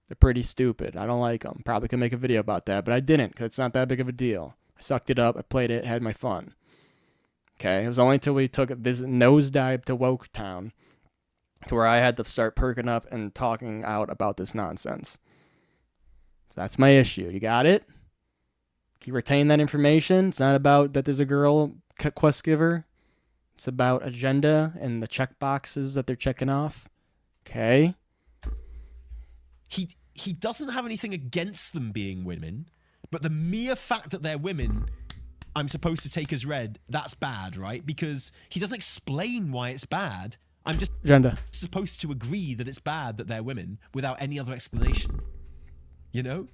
They're pretty stupid. I don't like them. Probably could make a video about that, but I didn't because it's not that big of a deal. I sucked it up. I played it. Had my fun. Okay? It was only until we took a nosedive to Woke Town to where I had to start perking up and talking out about this nonsense. So that's my issue. You got it? Can you retain that information? It's not about that there's a girl quest giver. It's about agenda and the check boxes that they're checking off. Okay? He doesn't have anything against them being women, but the mere fact that they're women, I'm supposed to take as read, that's bad, right? Because he doesn't explain why it's bad. I'm just Agenda. supposed to agree that it's bad that they're women without any other explanation. You know?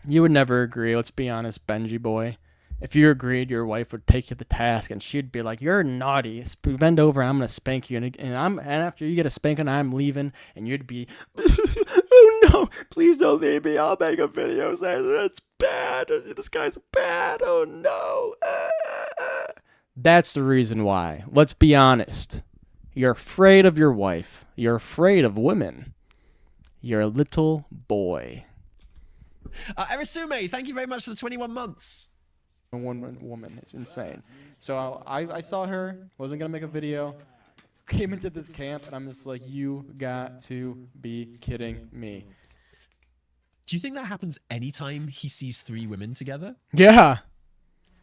You would never agree, let's be honest, Benji boy. If you agreed, your wife would take you to task and she'd be like, you're naughty. Bend over, I'm going to spank you. And after you get a spanking, I'm leaving. And you'd be, oh no, please don't leave me. I'll make a video saying that's bad. This guy's bad. Oh no. That's the reason why. Let's be honest. You're afraid of your wife. You're afraid of women. You're a little boy. Erisume, thank you very much for the 21 months. One woman. It's insane. So I saw her, wasn't going to make a video, came into this camp, and I'm just like, you got to be kidding me. Do you think that happens anytime he sees 3 women together? Yeah.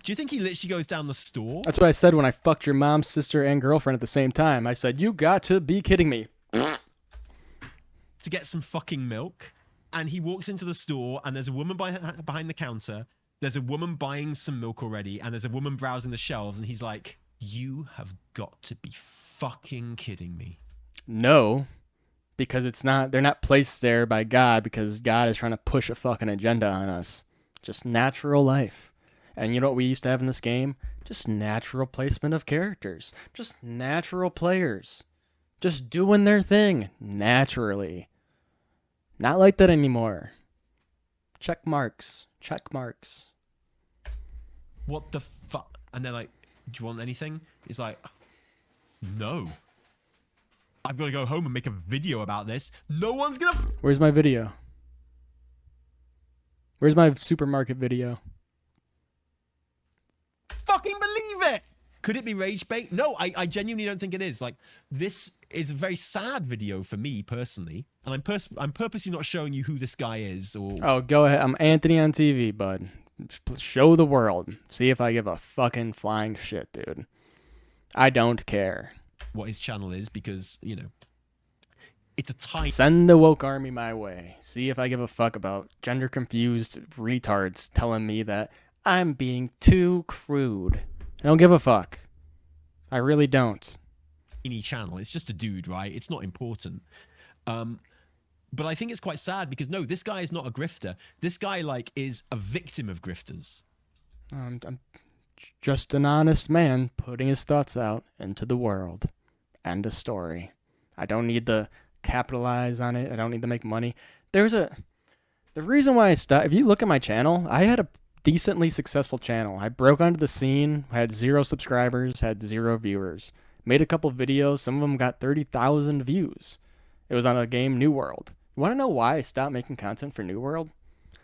Do you think he literally goes down the store? That's what I said when I fucked your mom, sister, and girlfriend at the same time. I said, you got to be kidding me. To get some fucking milk. And he walks into the store and there's a woman behind the counter. There's a woman buying some milk already. And there's a woman browsing the shelves. And he's like, you have got to be fucking kidding me. No, because they're not placed there by God because God is trying to push a fucking agenda on us. Just natural life. And you know what we used to have in this game? Just natural placement of characters. Just natural players. Just doing their thing naturally. Not like that anymore. Check marks. Check marks. What the fuck? And they're like, do you want anything? He's like, no. I've got to go home and make a video about this. No one's gonna... Where's my video? Where's my supermarket video? Fucking believe it! Could it be rage bait? No, I genuinely don't think it is. Like, this is a very sad video for me personally, and I'm purposely not showing you who this guy is. Or Oh, go ahead. I'm Anthonyontv, bud. Show the world. See if I give a fucking flying shit, dude. I don't care. what his channel is, because you know it's a tiny. Send the woke army my way. See if I give a fuck about gender confused retards telling me that I'm being too crude. I don't give a fuck. I really don't. Channel. It's just a dude, right? It's not important. But I think it's quite sad because no, this guy is not a grifter. This guy like is a victim of grifters. I'm just an honest man putting his thoughts out into the world. End of story. I don't need to capitalize on it. I don't need to make money. The reason why I stopped, if you look at my channel, I had a decently successful channel. I broke onto the scene, had 0 subscribers, had 0 viewers. Made a couple videos. Some of them got 30,000 views. It was on a game, New World. You want to know why I stopped making content for New World?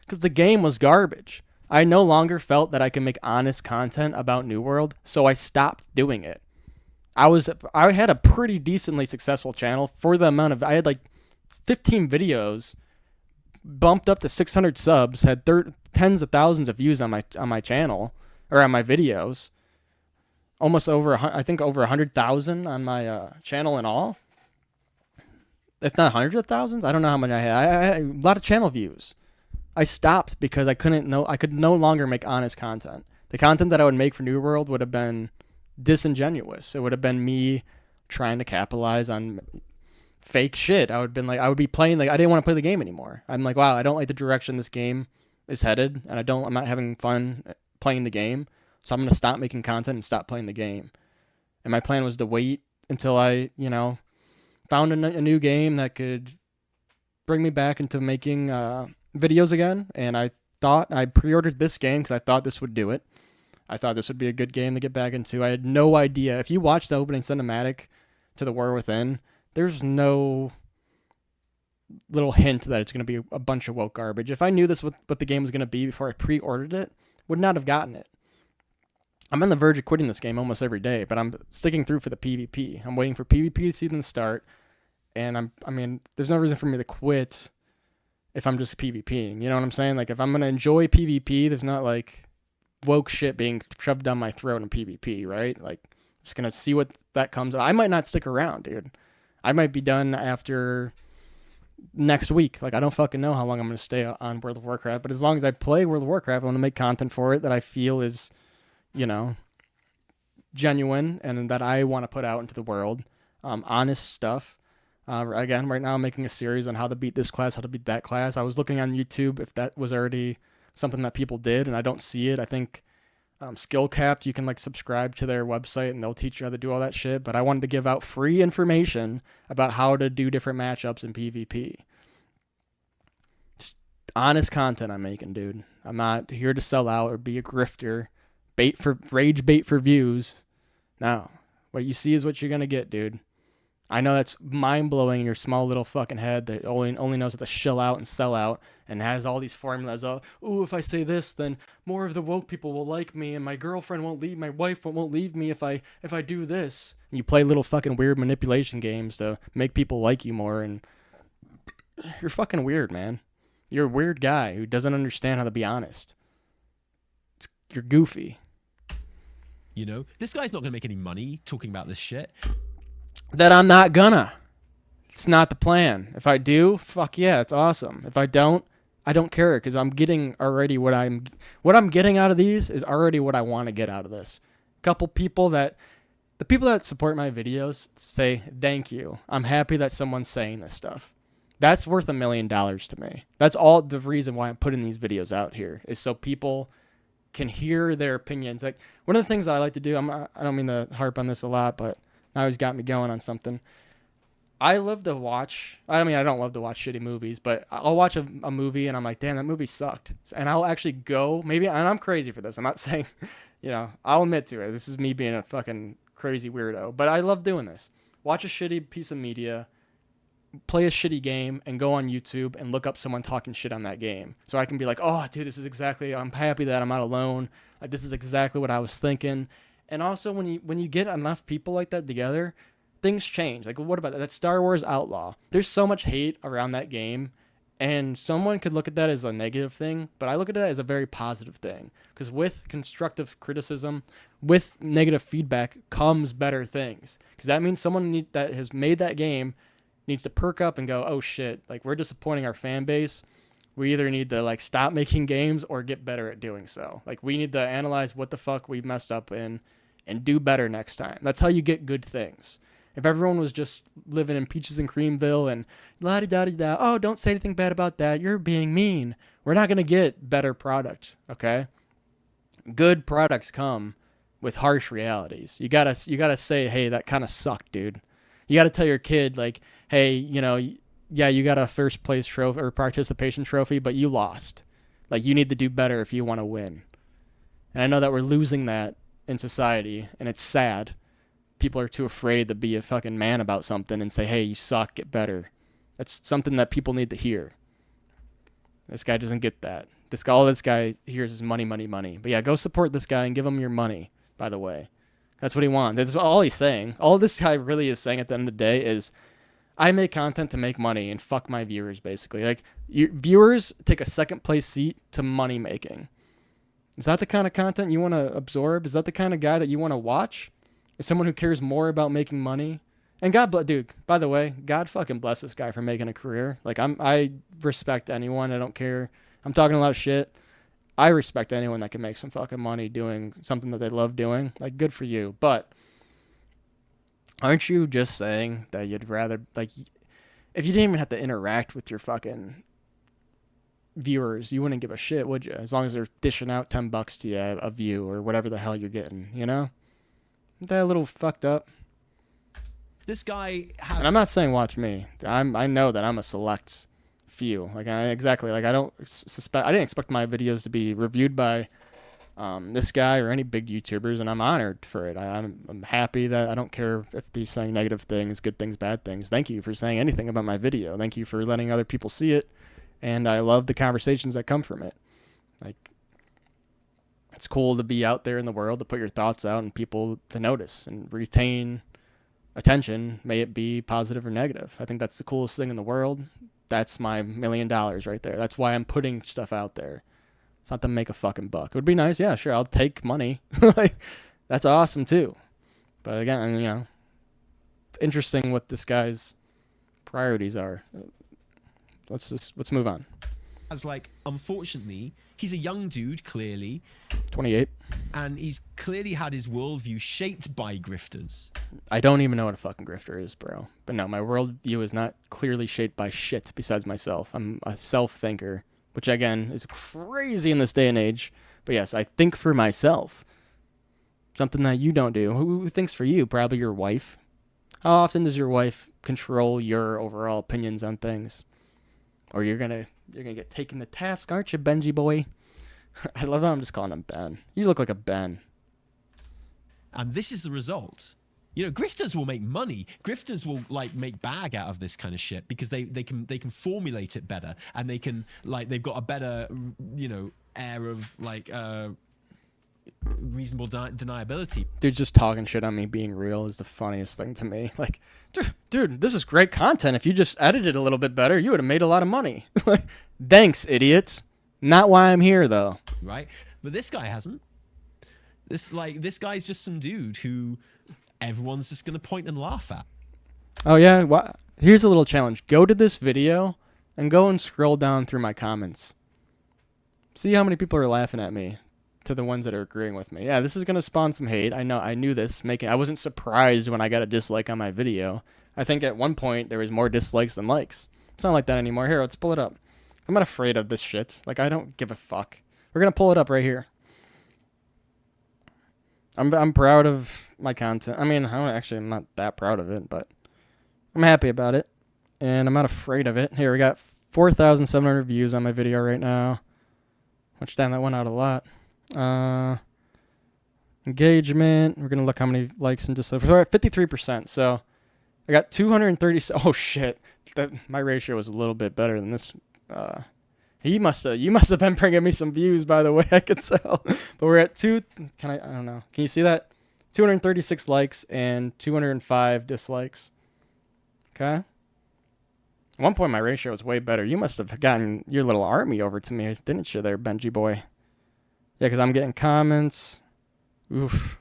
Because the game was garbage. I no longer felt that I could make honest content about New World, so I stopped doing it. I had a pretty decently successful channel for the amount of I had like 15 videos, bumped up to 600 subs, had tens of thousands of views on my channel or on my videos. Almost over I think over 100,000 on my channel in all. If not hundreds of thousands, I don't know how many I had. I had a lot of channel views. I stopped because I could no longer make honest content. The content that I would make for New World would have been disingenuous. It would have been me trying to capitalize on fake shit. I would be playing like I didn't want to play the game anymore. I'm like, wow, I don't like the direction this game is headed, and I'm not having fun playing the game. So I'm gonna stop making content and stop playing the game. And my plan was to wait until I, found a new game that could bring me back into making videos again. And I pre-ordered this game because I thought this would do it. I thought this would be a good game to get back into. I had no idea. If you watch the opening cinematic to The War Within, there's no little hint that it's going to be a bunch of woke garbage. If I knew this what the game was going to be before I pre-ordered it, would not have gotten it. I'm on the verge of quitting this game almost every day, but I'm sticking through for the PvP. I'm waiting for PvP season to start, and there's no reason for me to quit if I'm just PvPing. You know what I'm saying? Like, if I'm going to enjoy PvP, there's not like woke shit being shoved down my throat in PvP, right? Like, I'm just gonna see what that comes. I might not stick around, dude. I might be done after next week. Like, I don't fucking know how long I'm gonna stay on World of Warcraft, but as long as I play World of Warcraft, I want to make content for it that I feel is, genuine and that I want to put out into the world. Honest stuff. Again, right now I'm making a series on how to beat this class, how to beat that class. I was looking on YouTube if that was already something that people did, and I don't see it. I think Skill Capped, you can like subscribe to their website and they'll teach you how to do all that shit. But I wanted to give out free information about how to do different matchups in PvP. Just honest content I'm making, dude. I'm not here to sell out or be a grifter, rage bait for views. No, what you see is what you're gonna get, dude. I know that's mind-blowing in your small little fucking head that only knows how to shill out and sell out and has all these formulas of, ooh, if I say this, then more of the woke people will like me and my girlfriend won't leave, my wife won't leave me if I do this. And you play little fucking weird manipulation games to make people like you more, and you're fucking weird, man. You're a weird guy who doesn't understand how to be honest. You're goofy. This guy's not going to make any money talking about this shit. That I'm not gonna. It's not the plan. If I do, fuck yeah, it's awesome. If I don't care because I'm getting already what I'm getting out of these is already what I want to get out of this. The people that support my videos say thank you. I'm happy that someone's saying this stuff. That's worth $1 million to me. That's all the reason why I'm putting these videos out here is so people can hear their opinions. Like, one of the things that I like to do, I don't mean to harp on this a lot, but now he's got me going on something. I love to watch, I don't love to watch shitty movies, but I'll watch a movie and I'm like, damn, that movie sucked. And I'll actually go, maybe, and I'm crazy for this. I'm not saying, I'll admit to it. This is me being a fucking crazy weirdo, but I love doing this. Watch a shitty piece of media, play a shitty game, and go on YouTube and look up someone talking shit on that game. So I can be like, oh, dude, I'm happy that I'm not alone. Like, this is exactly what I was thinking. And also, when you get enough people like that together, things change. Like, what about that? That's Star Wars Outlaw. There's so much hate around that game, and someone could look at that as a negative thing, but I look at that as a very positive thing. Because with constructive criticism, with negative feedback, comes better things. Because that means someone that has made that game needs to perk up and go, oh shit, like, we're disappointing our fan base. We either need to like stop making games or get better at doing so. Like, we need to analyze what the fuck we messed up in and do better next time. That's how you get good things. If everyone was just living in peaches and creamville and la-di-da-di-da, oh, don't say anything bad about that, you're being mean, we're not going to get better product, okay? Good products come with harsh realities. You gotta say, hey, that kind of sucked, dude. You gotta tell your kid, like, hey, yeah, you got a first place trophy or participation trophy, but you lost. Like, you need to do better if you want to win. And I know that we're losing that in society, and it's sad. People are too afraid to be a fucking man about something and say, hey, you suck, get better. That's something that people need to hear. This guy doesn't get that. All this guy hears is money, money, money. But yeah, go support this guy and give him your money, by the way. That's what he wants. That's all he's saying. All this guy really is saying at the end of the day is, I make content to make money and fuck my viewers, basically. Like, viewers take a second place seat to money making. Is that the kind of content you want to absorb? Is that the kind of guy that you want to watch? Is someone who cares more about making money? And dude, by the way, God fucking bless this guy for making a career. Like, I respect anyone. I don't care. I'm talking a lot of shit. I respect anyone that can make some fucking money doing something that they love doing. Like, good for you. But aren't you just saying that you'd rather, like, if you didn't even have to interact with your fucking viewers, you wouldn't give a shit, would you? As long as they're dishing out $10 to you a view or whatever the hell you're getting, you know? Isn't that a little fucked up? This guy has... And I'm not saying watch me. I know that I'm a select few. Like, I didn't expect my videos to be reviewed by this guy or any big YouTubers, and I'm honored for it. I'm happy that I don't care if he's saying negative things, good things, bad things. Thank you for saying anything about my video. Thank you for letting other people see it, and I love the conversations that come from it. Like, it's cool to be out there in the world, to put your thoughts out and people to notice and retain attention, may it be positive or negative. I think that's the coolest thing in the world. That's my $1 million right there. That's why I'm putting stuff out there. It's not to make a fucking buck. It would be nice. Yeah, sure. I'll take money. Like, that's awesome too. But again, you know, it's interesting what this guy's priorities are. Let's move on. As, like, unfortunately, he's a young dude, clearly. 28. And he's clearly had his worldview shaped by grifters. I don't even know what a fucking grifter is, bro. But no, my worldview is not clearly shaped by shit besides myself. I'm a self-thinker, which, again, is crazy in this day and age. But yes, I think for myself. Something that you don't do. Who thinks for you? Probably your wife. How often does your wife control your overall opinions on things? Or you're gonna get taken to task, aren't you, Benji boy? I love how I'm just calling him Ben. You look like a Ben. And this is the result. You know, grifters will make money. Grifters will, like, make bag out of this kind of shit because they can formulate it better, and they can, like, they've got a better, you know, air of, like, reasonable deniability. Dude, just talking shit on me being real is the funniest thing to me. Like, dude, this is great content. If you just edited a little bit better, you would have made a lot of money. Like, thanks, idiots. Not why I'm here, though. Right? But this guy hasn't. This guy's just some dude who everyone's just going to point and laugh at. Oh, yeah? Here's a little challenge. Go to this video and go and scroll down through my comments. See how many people are laughing at me to the ones that are agreeing with me. Yeah, this is going to spawn some hate. I know. I knew this. I wasn't surprised when I got a dislike on my video. I think at one point there was more dislikes than likes. It's not like that anymore. Here, let's pull it up. I'm not afraid of this shit. Like, I don't give a fuck. We're going to pull it up right here. I'm proud of my content. I mean, I'm not that proud of it, but I'm happy about it. And I'm not afraid of it. Here, we got 4,700 views on my video right now. Which, damn, that went out a lot. Engagement. We're going to look how many likes and dislikes. We're at 53%. So, I got 230. Oh, shit. My ratio was a little bit better than this. You must have been bringing me some views, by the way, I could tell. But we're at I don't know. Can you see that? 236 likes and 205 dislikes. Okay. At one point, my ratio was way better. You must have gotten your little army over to me, didn't you there, Benji boy? Yeah, because I'm getting comments. Oof.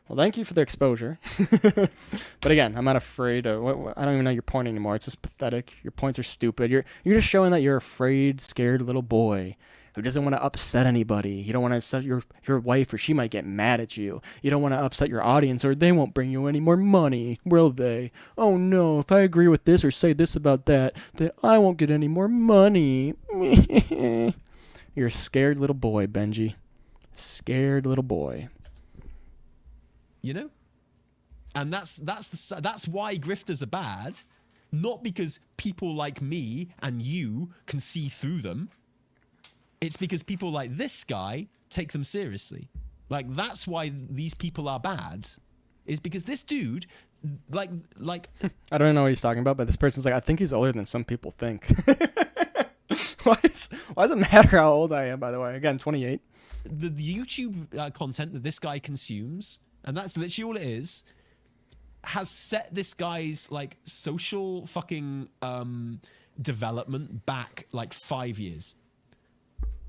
Well, thank you for the exposure. But again, I'm not afraid of... I don't even know your point anymore. It's just pathetic. Your points are stupid. You're just showing that you're afraid, scared little boy who doesn't want to upset anybody. You don't want to upset your wife, or she might get mad at you. You don't want to upset your audience, or they won't bring you any more money, will they? Oh no, if I agree with this or say this about that, then I won't get any more money. You're a scared little boy, Benji. Scared little boy. You know? And that's why grifters are bad, not because people like me and you can see through them. It's because people like this guy take them seriously. Like, that's why these people are bad, is because this dude, like I don't know what he's talking about, but this person's like, I think he's older than some people think. Why does it matter how old I am, by the way? Again, 28. the YouTube content that this guy consumes, and that's literally all it is, has set this guy's like social fucking development back like 5 years.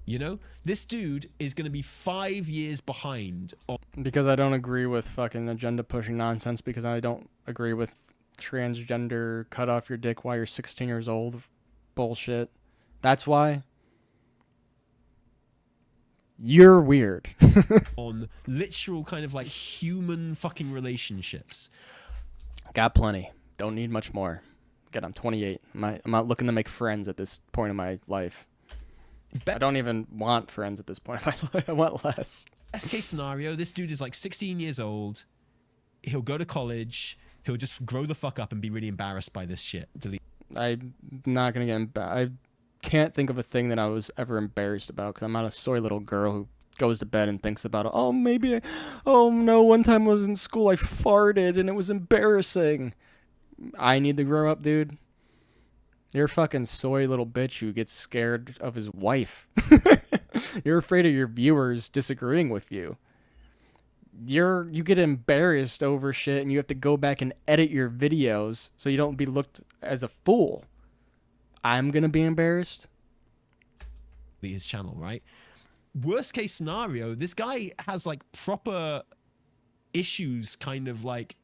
You know, this dude is going to be 5 years behind on Because I don't agree with fucking agenda pushing nonsense, because I don't agree with transgender cut off your dick while you're 16 years old bullshit. That's why. You're weird. on literal kind of like human fucking relationships. Got plenty. Don't need much more. Again, I'm 28. I'm not looking to make friends at this point in my life. I don't even want friends at this point in my life. I want less. Best case scenario, this dude is like 16 years old. He'll go to college. He'll just grow the fuck up and be really embarrassed by this shit. I'm not going to get I can't think of a thing that I was ever embarrassed about, because I'm not a soy little girl who goes to bed and thinks about it. Oh, maybe, oh no, one time I was in school, I farted and it was embarrassing. I need to grow up, dude. You're a fucking soy little bitch who gets scared of his wife. You're afraid of your viewers disagreeing with you. You get embarrassed over shit, and you have to go back and edit your videos so you don't be looked as a fool. I'm gonna be embarrassed. His channel, right? Worst case scenario, this guy has like proper issues, kind of like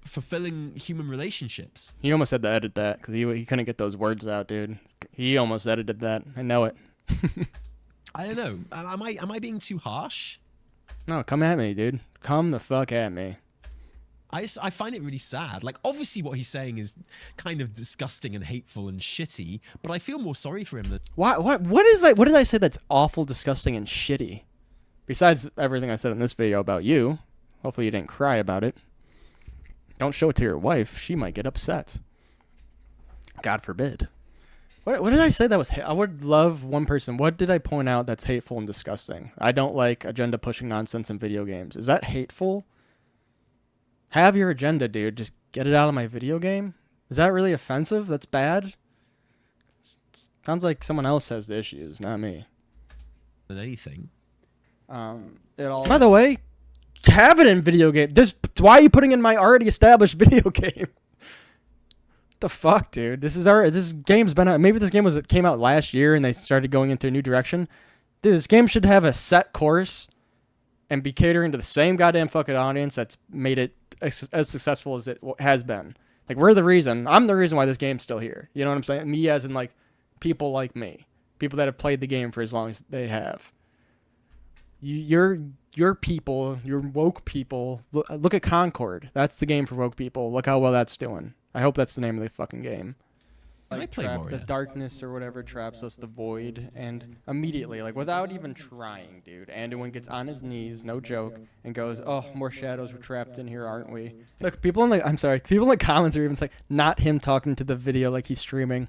fulfilling human relationships. He almost had to edit that because he couldn't get those words out, dude. He almost edited that. I know it. I don't know. Am I being too harsh? No, come at me, dude. Come the fuck at me. I find it really sad. Like, obviously what he's saying is kind of disgusting and hateful and shitty, but I feel more sorry for him than... What is that? What did I say that's awful, disgusting, and shitty? Besides everything I said in this video about you. Hopefully you didn't cry about it. Don't show it to your wife. She might get upset. God forbid. What did I say that was... I would love one person. What did I point out that's hateful and disgusting? I don't like agenda pushing nonsense in video games. Is that hateful? Have your agenda, dude. Just get it out of my video game. Is that really offensive? That's bad? Sounds like someone else has the issues, not me. than anything. By the way, have it in video game. Why are you putting in my already established video game? What the fuck, dude? This game's been out. Maybe this game came out last year and they started going into a new direction. Dude, this game should have a set course and be catering to the same goddamn fucking audience that's made it as successful as it has been. Like, I'm the reason why this game's still here. You know what I'm saying? Me as in, like, people like me. People that have played the game for as long as they have. Your people, your woke people, look at Concord. That's the game for woke people. Look how well that's doing. I hope that's the name of the fucking game. Like, the darkness or whatever traps us, the void, and immediately, like, without even trying, dude, Anduin gets on his knees, no joke, and goes, oh, more shadows were trapped in here, aren't we? Look, people in the comments are even saying, not him talking to the video like he's streaming.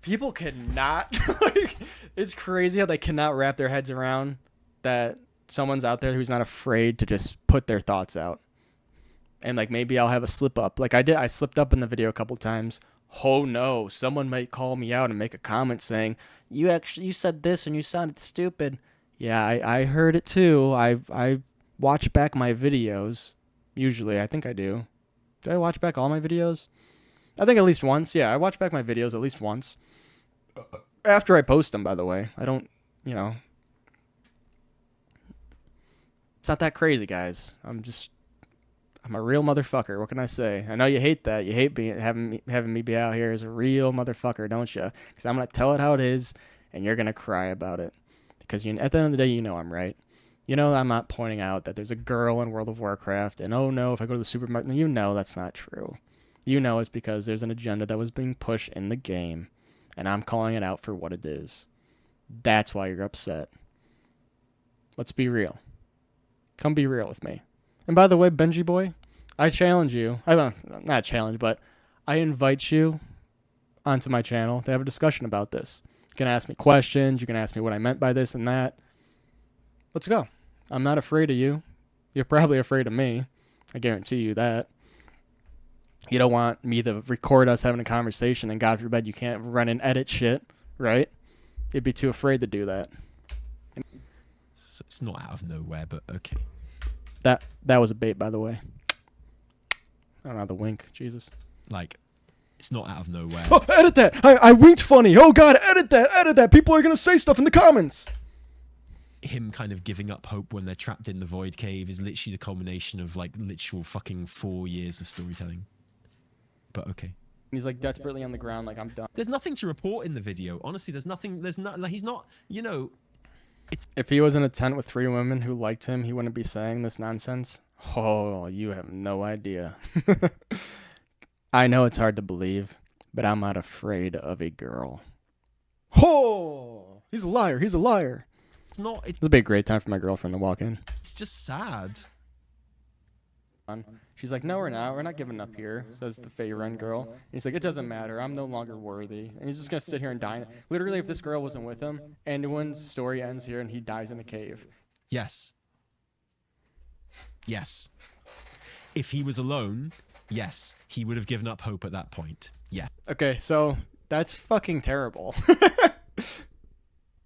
People cannot, like, it's crazy how they cannot wrap their heads around that someone's out there who's not afraid to just put their thoughts out. And, like, maybe I'll have a slip up. Like, I slipped up in the video a couple times. Oh no, someone might call me out and make a comment saying, you said this and you sounded stupid. Yeah, I heard it too. I watch back my videos. Usually, I think I do. Do I watch back all my videos? I think at least once. Yeah, I watch back my videos at least once. After I post them, by the way. I don't, it's not that crazy, guys. I'm a real motherfucker. What can I say? I know you hate that. You hate having me be out here as a real motherfucker, don't you? Because I'm going to tell it how it is, and you're going to cry about it. Because at the end of the day, I'm right. I'm not pointing out that there's a girl in World of Warcraft, and oh no, if I go to the supermarket, that's not true. It's because there's an agenda that was being pushed in the game, and I'm calling it out for what it is. That's why you're upset. Let's be real. Come be real with me. And by the way, Benji boy, I challenge you. Not challenge, but I invite you onto my channel to have a discussion about this. You can ask me questions. You can ask me what I meant by this and that. Let's go. I'm not afraid of you. You're probably afraid of me. I guarantee you that. You don't want me to record us having a conversation and God forbid you can't run and edit shit, right? You'd be too afraid to do that. So it's not out of nowhere, but okay. That was a bait, by the way. I don't know the wink. Jesus. Like, it's not out of nowhere. Oh, edit that! I winked funny. Oh God, edit that! Edit that! People are gonna say stuff in the comments. Him kind of giving up hope when they're trapped in the void cave is literally the culmination of like literal fucking 4 years of storytelling. But okay. He's like desperately on the ground, like I'm done. There's nothing to report in the video. Honestly, there's nothing. There's not. Like, he's not. You know. If he was in a tent with 3 women who liked him, he wouldn't be saying this nonsense. Oh, you have no idea. I know it's hard to believe, but I'm not afraid of a girl. Oh, he's a liar. He's a liar. It's not. This would be a great time for my girlfriend to walk in. It's just sad. She's like, no, we're not. We're not giving up here, says the Faerun girl. And he's like, it doesn't matter. I'm no longer worthy. And he's just going to sit here and die. Literally, if this girl wasn't with him, Anduin's story ends here and he dies in a cave. Yes. Yes. If he was alone, yes, he would have given up hope at that point. Yeah. Okay, so that's fucking terrible.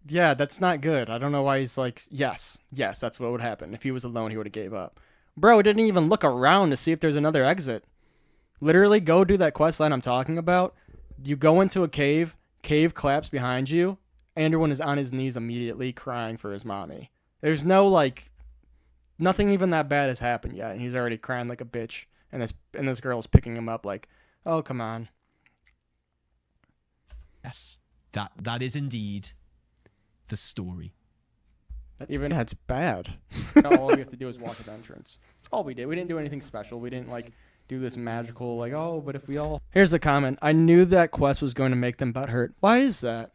Yeah, that's not good. I don't know why he's like, yes, that's what would happen. If he was alone, he would have gave up. Bro didn't even look around to see if there's another exit. Literally, go do that quest line I'm talking about. You go into a cave collapse behind you. Anduin is on his knees immediately crying for his mommy. There's no, like, nothing even that bad has happened yet, and he's already crying like a bitch. And this girl's picking him up like, oh, come on. Yes. That is indeed the story. That's bad. No, all we have to do is walk to the entrance. All we did. We didn't do anything special. We didn't, like, do this magical, like, oh, but if we all... Here's a comment. I knew that quest was going to make them butthurt. Why is that?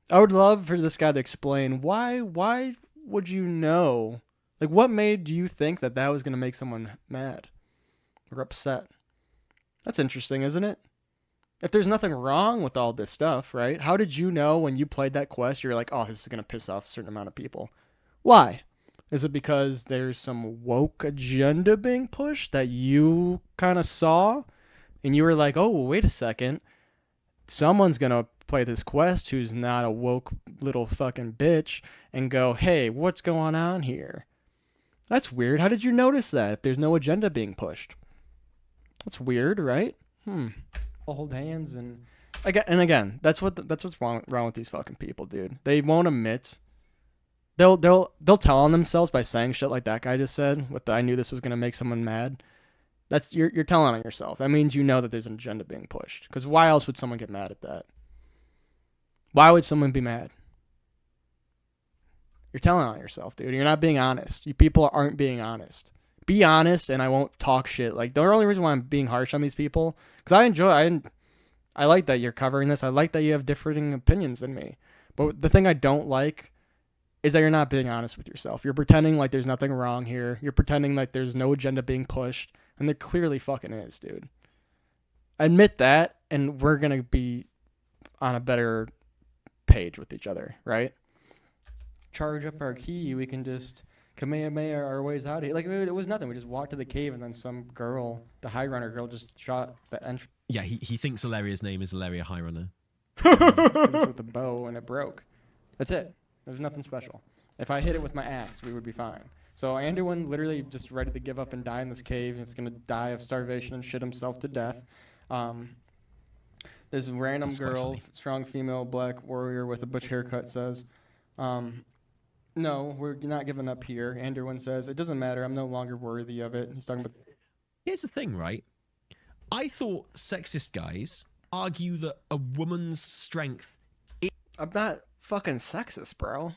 I would love for this guy to explain why would you know? Like, what made you think that was going to make someone mad or upset? That's interesting, isn't it? If there's nothing wrong with all this stuff, right? How did you know when you played that quest, you're like, oh, this is going to piss off a certain amount of people? Why? Is it because there's some woke agenda being pushed that you kind of saw? And you were like, oh, wait a second. Someone's going to play this quest who's not a woke little fucking bitch and go, hey, what's going on here? That's weird. How did you notice that if there's no agenda being pushed? That's weird, right? I'll hold hands and again, that's what's wrong with these fucking people, dude. They won't admit. They'll tell on themselves by saying shit like that guy just said. With the, I knew this was gonna make someone mad. That's you're telling on yourself. That means you know that there's an agenda being pushed. Because why else would someone get mad at that? Why would someone be mad? You're telling on yourself, dude. You're not being honest. You people aren't being honest. Be honest, and I won't talk shit. Like, the only reason why I'm being harsh on these people, because I like that you're covering this. I like that you have differing opinions than me. But the thing I don't like is that you're not being honest with yourself. You're pretending like there's nothing wrong here. You're pretending like there's no agenda being pushed, and there clearly fucking is, dude. Admit that, and we're going to be on a better page with each other, right? Charge up our key. We can just... Kamehameha our ways out of here. Like, it was nothing. We just walked to the cave, and then some girl, the High Runner girl, just shot the entrance. Yeah, he thinks Illyria's name is Illyria High Runner. With the bow, and it broke. That's it. There's nothing special. If I hit it with my axe, we would be fine. So Anduin literally just ready to give up and die in this cave. He's going to die of starvation and shit himself to death. This random girl, strong female black warrior with a butch haircut says... no, we're not giving up here. Anduin says, it doesn't matter. I'm no longer worthy of it. He's talking about... Here's the thing, right? I thought sexist guys argue that a woman's strength... I'm not fucking sexist, bro.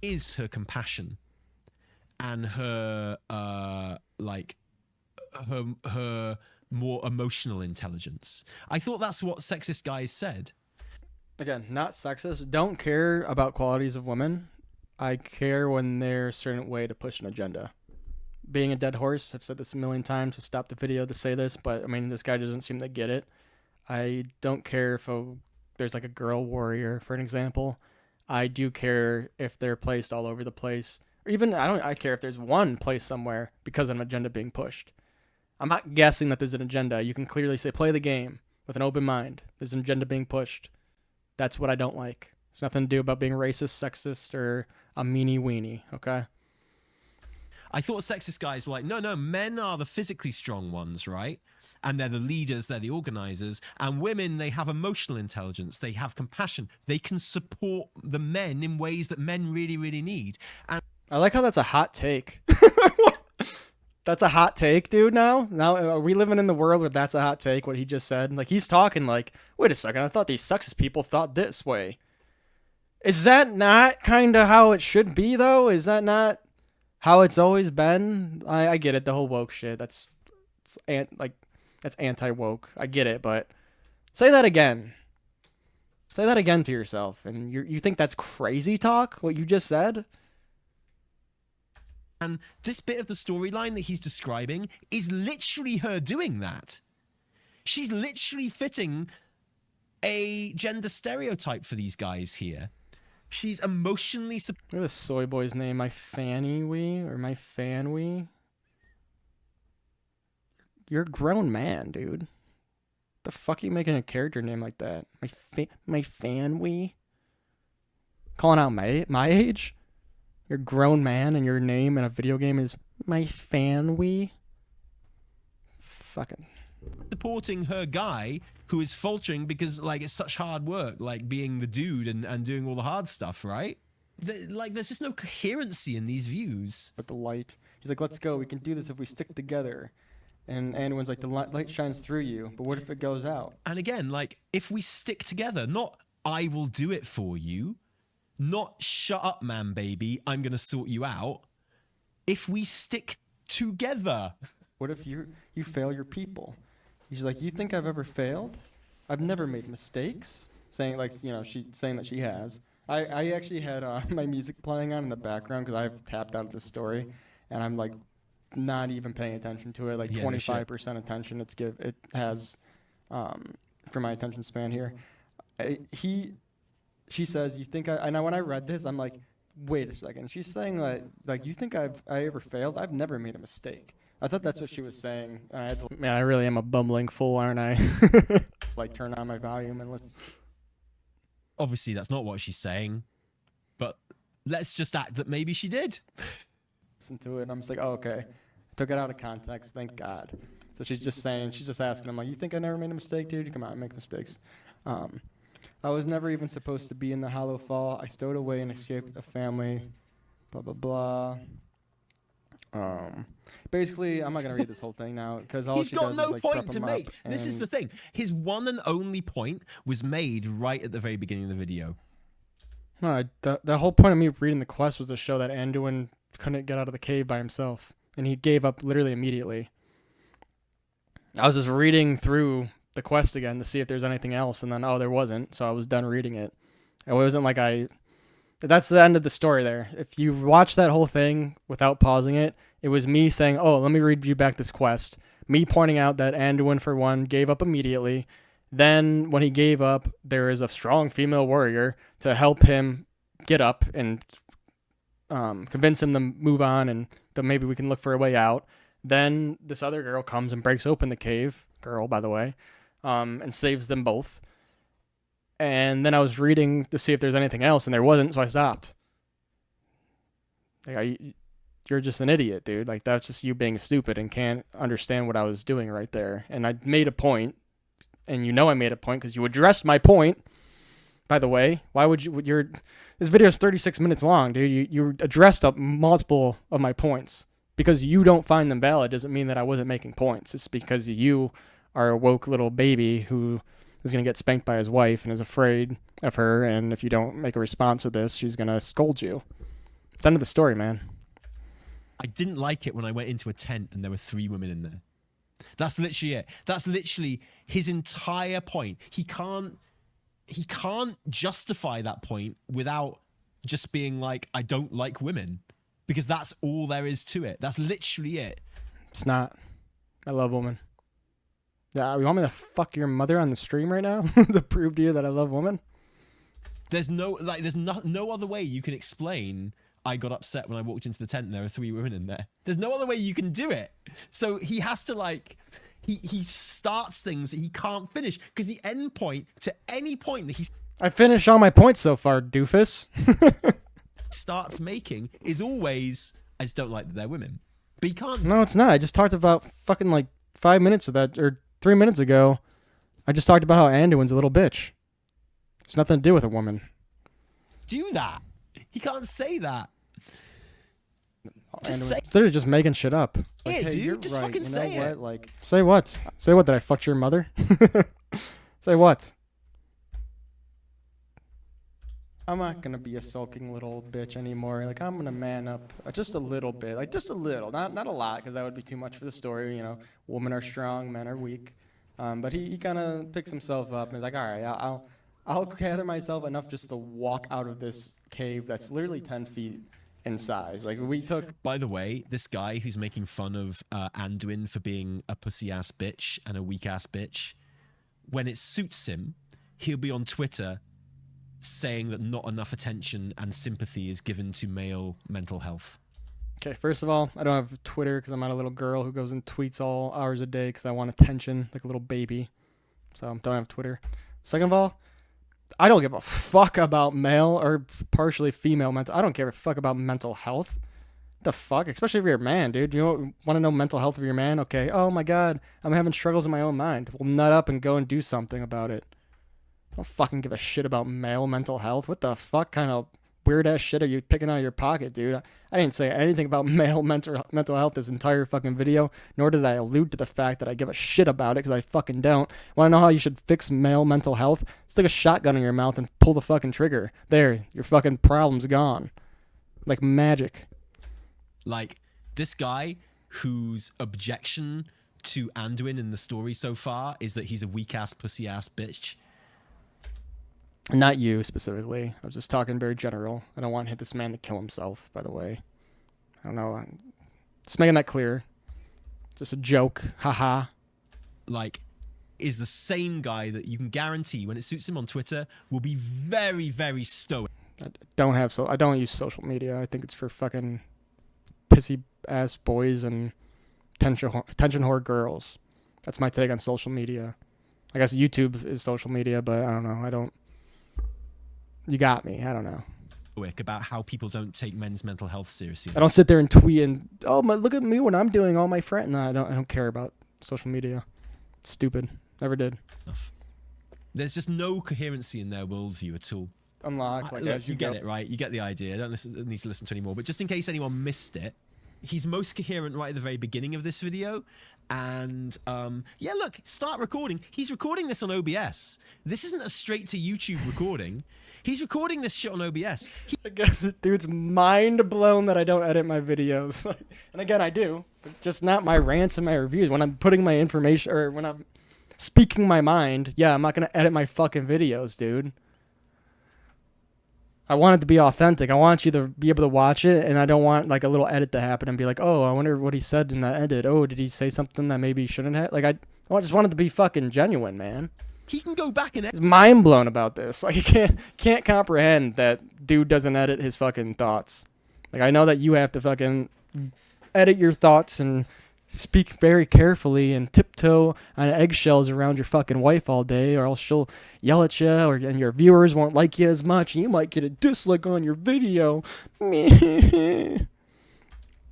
...is her compassion and her, her more emotional intelligence. I thought that's what sexist guys said. Again, not sexist. Don't care about qualities of women. I care when they're a certain way to push an agenda. being a dead horse. I've said this a million times to stop the video to say this, but I mean, this guy doesn't seem to get it. I don't care if there's like a girl warrior, for an example. I do care if they're placed all over the place. Or even I care if there's one place somewhere because of an agenda being pushed. I'm not guessing that there's an agenda. You can clearly say play the game with an open mind. There's an agenda being pushed. That's what I don't like. It's nothing to do about being racist, sexist, or a meanie weenie, okay? I thought sexist guys were like, no, men are the physically strong ones, right? And they're the leaders, they're the organizers. And women, they have emotional intelligence, they have compassion, they can support the men in ways that men really, really need. And I like how that's a hot take. That's a hot take, dude, now? Now, are we living in the world where that's a hot take, what he just said? Like, he's talking like, wait a second, I thought these sexist people thought this way. Is that not kind of how it should be, though? Is that not how it's always been? I get it, the whole woke shit. That's anti-woke. I get it, but say that again. Say that again to yourself. And you think that's crazy talk, what you just said? And this bit of the storyline that he's describing is literally her doing that. She's literally fitting a gender stereotype for these guys here. She's emotionally... Look at this soy boy's name. My Fanny Wee or my Fan Wee. You're a grown man, dude. The fuck are you making a character name like that? My Fan Wee? Calling out my age? You're a grown man and your name in a video game is my Fan Wee? Fucking... supporting her guy who is faltering because like it's such hard work, like being the dude and doing all the hard stuff, right? There's just no coherency in these views. With the light. He's like, let's go. We can do this if we stick together. And Anduin's like, the light shines through you, but what if it goes out? And again, like, if we stick together, not I will do it for you, not shut up, man, baby, I'm going to sort you out. If we stick together. What if you fail your people? He's like, you think I've ever failed? I've never made mistakes. Saying like, she's saying that she has. I actually had my music playing on in the background because I've tapped out of the story, and I'm like not even paying attention to it. Like 25% attention it has for my attention span here. She says, you think I? And when I read this, I'm like, wait a second. She's saying like you think I ever failed? I've never made a mistake. I thought that's what she was saying. Man, I really am a bumbling fool, aren't I? Like, turn on my volume and listen. Obviously, that's not what she's saying, but let's just act that maybe she did. Listen to it, and I'm just like, oh, okay. I took it out of context, thank God. So she's just asking him, like, you think I never made a mistake, dude? Come on, I make mistakes. I was never even supposed to be in the Hollow Fall. I stowed away and escaped a family, blah, blah, blah. Basically, I'm not gonna read this whole thing now because all he's she got does no is like point prep to him make. up. This is the thing. His one and only point was made right at the very beginning of the video. No, the whole point of me reading the quest was to show that Anduin couldn't get out of the cave by himself, and he gave up literally immediately. I was just reading through the quest again to see if there's anything else, and then there wasn't, so I was done reading it. It wasn't like that's the end of the story there. If you watch that whole thing without pausing it, it was me saying, oh, let me read you back this quest. Me pointing out that Anduin, for one, gave up immediately. Then when he gave up, there is a strong female warrior to help him get up and convince him to move on and that maybe we can look for a way out. Then this other girl comes and breaks open the cave, girl, by the way, and saves them both. And then I was reading to see if there's anything else, and there wasn't, so I stopped. Like, you're just an idiot, dude. Like, that's just you being stupid and can't understand what I was doing right there. And I made a point, and I made a point because you addressed my point. By the way, why would you? This video is 36 minutes long, dude. You addressed up multiple of my points. Because you don't find them valid doesn't mean that I wasn't making points. It's because you are a woke little baby who is going to get spanked by his wife and is afraid of her, and if you don't make a response to this, she's going to scold you. It's the end of the story, man. I didn't like it when I went into a tent and there were 3 women in there. That's literally it. That's literally his entire point. He can't justify that point without just being like, I don't like women. because that's all there is to it. That's literally it. It's not. I love women. Yeah, you want me to fuck your mother on the stream right now to prove to you that I love women? There's no no other way you can explain I got upset when I walked into the tent and there were 3 women in there. There's no other way you can do it. So he has to like he starts things that he can't finish because the end point to any point that he I finished all my points so far, doofus. starts making is always I just don't like that they're women. But he can't. No, it's not. I just talked about fucking like 5 minutes of that, or 3 minutes ago. I just talked about how Anduin's a little bitch. It's nothing to do with a woman. Do that. He can't say that. Just say They're just making shit up. it, Hey, dude. you're Just right. fucking You know say what? it. Like, Say what? Say what? That I fucked your mother? Say what? I'm not gonna be a sulking little old bitch anymore. Like, I'm gonna man up just a little bit, like just a little, not a lot, because that would be too much for the story. You know, women are strong, men are weak. But he kind of picks himself up and is like, all right, I'll gather myself enough just to walk out of this cave that's literally 10 feet in size. Like, we took. By the way, this guy who's making fun of Anduin for being a pussy ass bitch and a weak ass bitch, when it suits him, he'll be on Twitter saying that not enough attention and sympathy is given to male mental health. Okay, first of all, I don't have Twitter because I'm not a little girl who goes and tweets all hours a day because I want attention like a little baby. So I don't have Twitter. Second of all, I don't give a fuck about male or partially female mental. I don't give a fuck about mental health. The fuck? Especially if you're a man, dude. You want to know mental health of your man? Okay. Oh my god, I'm having struggles in my own mind. Well, nut up and go and do something about it. I don't fucking give a shit about male mental health. What the fuck kind of weird ass shit are you picking out of your pocket, dude? I didn't say anything about male mental health this entire fucking video, nor did I allude to the fact that I give a shit about it, because I fucking don't. Want to know how you should fix male mental health? Stick a shotgun in your mouth and pull the fucking trigger. There, your fucking problem's gone. Like magic. Like, this guy whose objection to Anduin in the story so far is that he's a weak ass pussy ass bitch. Not you specifically. I was just talking very general. I don't want this man to kill himself, by the way. I don't know. Just making that clear. Just a joke. Haha. Like, is the same guy that you can guarantee when it suits him on Twitter will be very, very stoic. I don't use social media. I think it's for fucking pissy ass boys and attention whore girls. That's my take on social media. I guess YouTube is social media, but I don't know. You got me. I don't know. About how people don't take men's mental health seriously. I don't sit there and tweet and, oh, look at me when I'm doing all my friends. No, I don't care about social media. It's stupid. Never did. There's just no coherency in their worldview at all. unlock. Like, Look, as you get it, right? You get the idea. I don't need to listen to anymore. But just in case anyone missed it, he's most coherent right at the very beginning of this video. And yeah, look, start recording. He's recording this on OBS. This isn't a straight to YouTube recording. He's recording this shit on OBS. Again, the dude's mind blown that I don't edit my videos. And again, I do, but just not my rants and my reviews. When I'm putting my information, or when I'm speaking my mind, yeah, I'm not going to edit my fucking videos, dude. I want it to be authentic. I want you to be able to watch it, and I don't want like a little edit to happen and be like, oh, I wonder what he said in that edit. Oh, did he say something that maybe he shouldn't have? Like, I just want it to be fucking genuine, man. He can go back and He's mind blown about this. Like, he can't comprehend that dude doesn't edit his fucking thoughts. Like, I know that you have to fucking edit your thoughts and speak very carefully and tiptoe on eggshells around your fucking wife all day, or else she'll yell at you, and your viewers won't like you as much, and you might get a dislike on your video.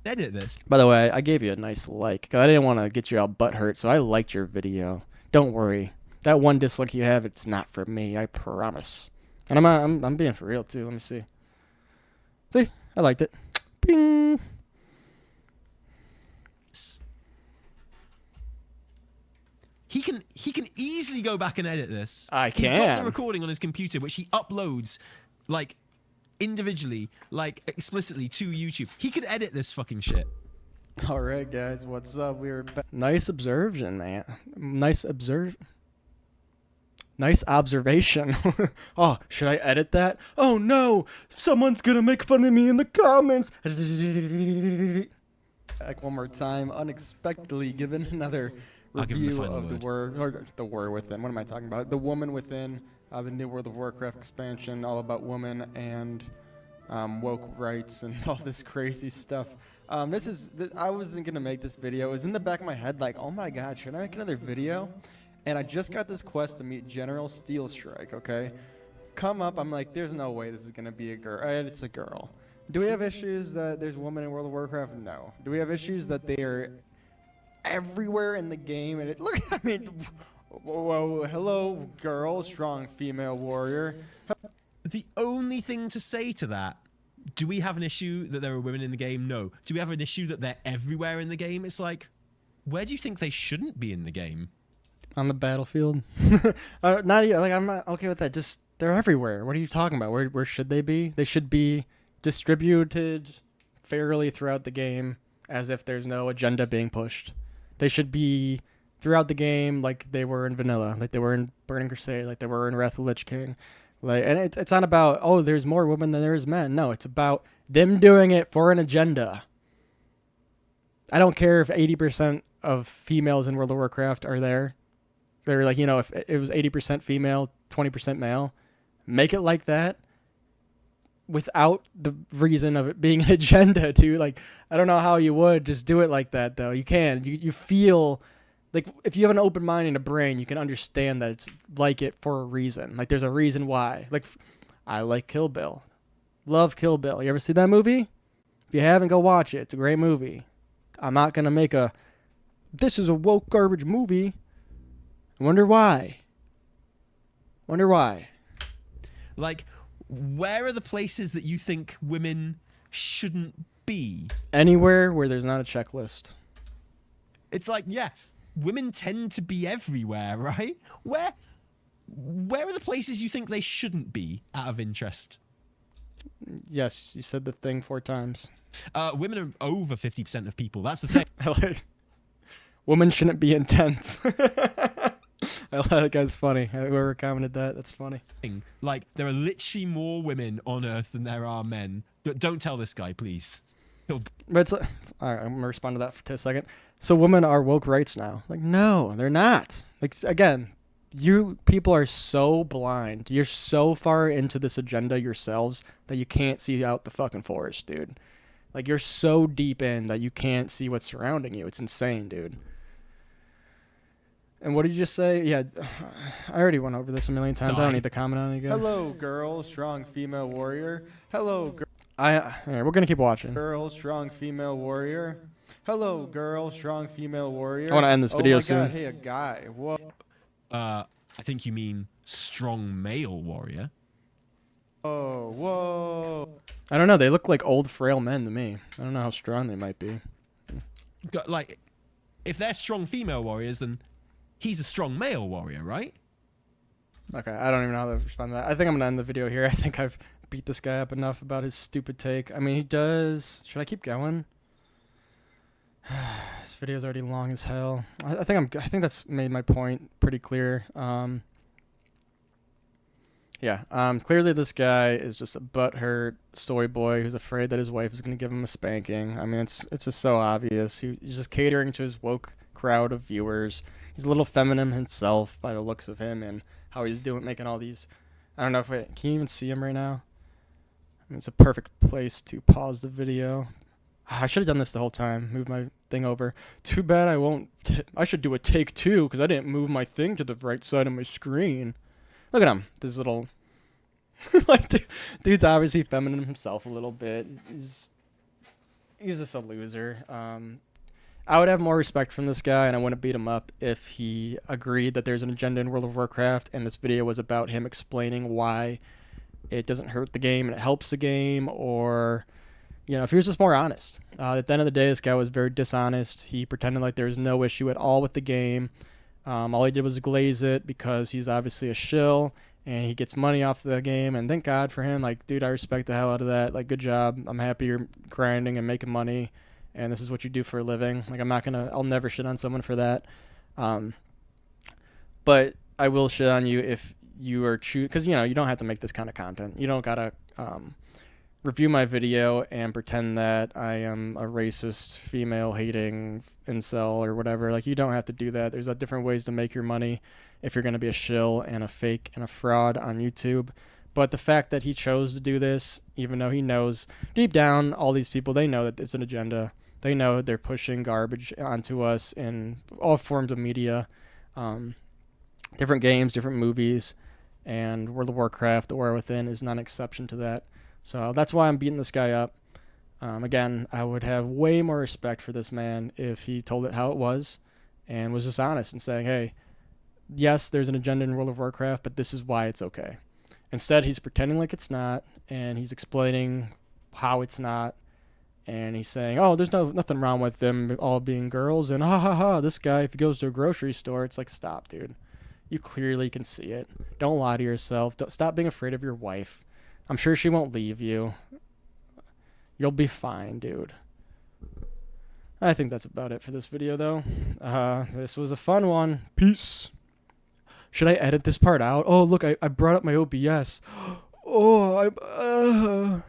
edit this. By the way, I gave you a nice like, because I didn't want to get you all butthurt, so I liked your video. Don't worry. That one dislike you have, it's not for me, I promise. And I'm being for real, too. Let me see. See? I liked it. Bing! He can easily go back and edit this. I He's got can. the recording on his computer, which he uploads, like, individually, like, explicitly to YouTube. He could edit this fucking shit. All right, guys, what's up? Nice observation, man. Nice observe. Nice observation. Oh, should I edit that? Oh no, someone's gonna make fun of me in the comments. Like one more time, unexpectedly given another I'll give him the review final of the word. War, or the War Within. What am I talking about? The Woman Within, the new World of Warcraft expansion, all about women and woke rights and all this crazy stuff. I wasn't gonna make this video. It was in the back of my head, like, oh my god, should I make another video? And I just got this quest to meet General Steel Strike. Okay, come up. I'm like, there's no way this is gonna be a girl. It's a girl. Do we have issues that there's women in World of Warcraft? No. Do we have issues that they are everywhere in the game? And look, I mean, whoa, hello, girl, strong female warrior. The only thing to say to that, do we have an issue that there are women in the game? No. Do we have an issue that they're everywhere in the game? It's like, where do you think they shouldn't be in the game? On the battlefield. Not even, like, I'm not okay with that. Just they're everywhere. What are you talking about? Where should they be? They should be distributed fairly throughout the game, as if there's no agenda being pushed. They should be throughout the game like they were in vanilla, like they were in Burning Crusade, like they were in Wrath of the Lich King. Like, and it's not about, oh, there's more women than there is men. No, it's about them doing it for an agenda. I don't care if 80% of females in World of Warcraft are there. They're like, if it was 80% female, 20% male, make it like that without the reason of it being an agenda too. Like, I don't know how you would just do it like that though. You can. You feel like if you have an open mind and a brain, you can understand that it's like it for a reason. Like there's a reason why. Like I like Kill Bill. Love Kill Bill. You ever see that movie? If you haven't, go watch it. It's a great movie. I'm not going to make this is a woke garbage movie. I wonder why. Like, where are the places that you think women shouldn't be? Anywhere where there's not a checklist. It's like, yeah, women tend to be everywhere, right? Where are the places you think they shouldn't be, out of interest? Yes, you said the thing 4 times. Women are over 50% of people. That's the thing. Women shouldn't be intense. That guy's funny. Whoever commented that, that's funny. Like, there are literally more women on Earth than there are men. But don't tell this guy, please. But it's all right, I'm gonna respond to that for a second. So women are woke rights now? Like, no, they're not. Like, again, you people are so blind. You're so far into this agenda yourselves that you can't see out the fucking forest, dude. Like, you're so deep in that you can't see what's surrounding you. It's insane, dude. And what did you just say? Yeah, I already went over this a million times. I don't need to comment on it again. Hello, girl, strong female warrior. Hello, girl. We're gonna keep watching. Girl, strong female warrior. Hello, girl, strong female warrior. I want to end this video soon. Oh my god, hey, a guy. Whoa. I think you mean strong male warrior. Oh, whoa. I don't know. They look like old, frail men to me. I don't know how strong they might be. Like, if they're strong female warriors, then he's a strong male warrior, right? Okay, I don't even know how to respond to that. I think I'm going to end the video here. I think I've beat this guy up enough about his stupid take. I mean, he does... Should I keep going? This video's already long as hell. I think that's made my point pretty clear. Clearly this guy is just a butthurt soy boy who's afraid that his wife is going to give him a spanking. I mean, it's just so obvious. He's just catering to his woke crowd of viewers. He's a little feminine himself by the looks of him and how he's making all these... I don't know if can you even see him right now? I mean, it's a perfect place to pause the video. I should have done this the whole time. Move my thing over. Too bad I won't... I should do a take 2 because I didn't move my thing to the right side of my screen. Look at him. This little... like, dude's obviously feminine himself a little bit. He's just a loser. I would have more respect from this guy, and I wouldn't beat him up if he agreed that there's an agenda in World of Warcraft, and this video was about him explaining why it doesn't hurt the game and it helps the game, or, if he was just more honest. At the end of the day, this guy was very dishonest. He pretended like there was no issue at all with the game. All he did was glaze it because he's obviously a shill, and he gets money off the game, and thank God for him. Like, dude, I respect the hell out of that. Like, good job. I'm happy you're grinding and making money, and this is what you do for a living. Like, I'll never shit on someone for that. But I will shit on you if you are because you know you don't have to make this kind of content. You don't gotta review my video and pretend that I am a racist, female hating incel or whatever. Like, you don't have to do that. There's different ways to make your money if you're going to be a shill and a fake and a fraud on YouTube. But the fact that he chose to do this, even though he knows deep down, all these people, they know that it's an agenda. They know they're pushing garbage onto us in all forms of media, different games, different movies, and World of Warcraft, The War Within, is not an exception to that. So that's why I'm beating this guy up. Again, I would have way more respect for this man if he told it how it was and was just honest and saying, hey, yes, there's an agenda in World of Warcraft, but this is why it's okay. Instead, he's pretending like it's not, and he's explaining how it's not, and he's saying, oh, there's nothing wrong with them all being girls, and ha ha ha, this guy, if he goes to a grocery store, it's like, stop, dude. You clearly can see it. Don't lie to yourself. Stop being afraid of your wife. I'm sure she won't leave you. You'll be fine, dude. I think that's about it for this video, though. This was a fun one. Peace. Should I edit this part out? Oh, look, I brought up my OBS. Oh,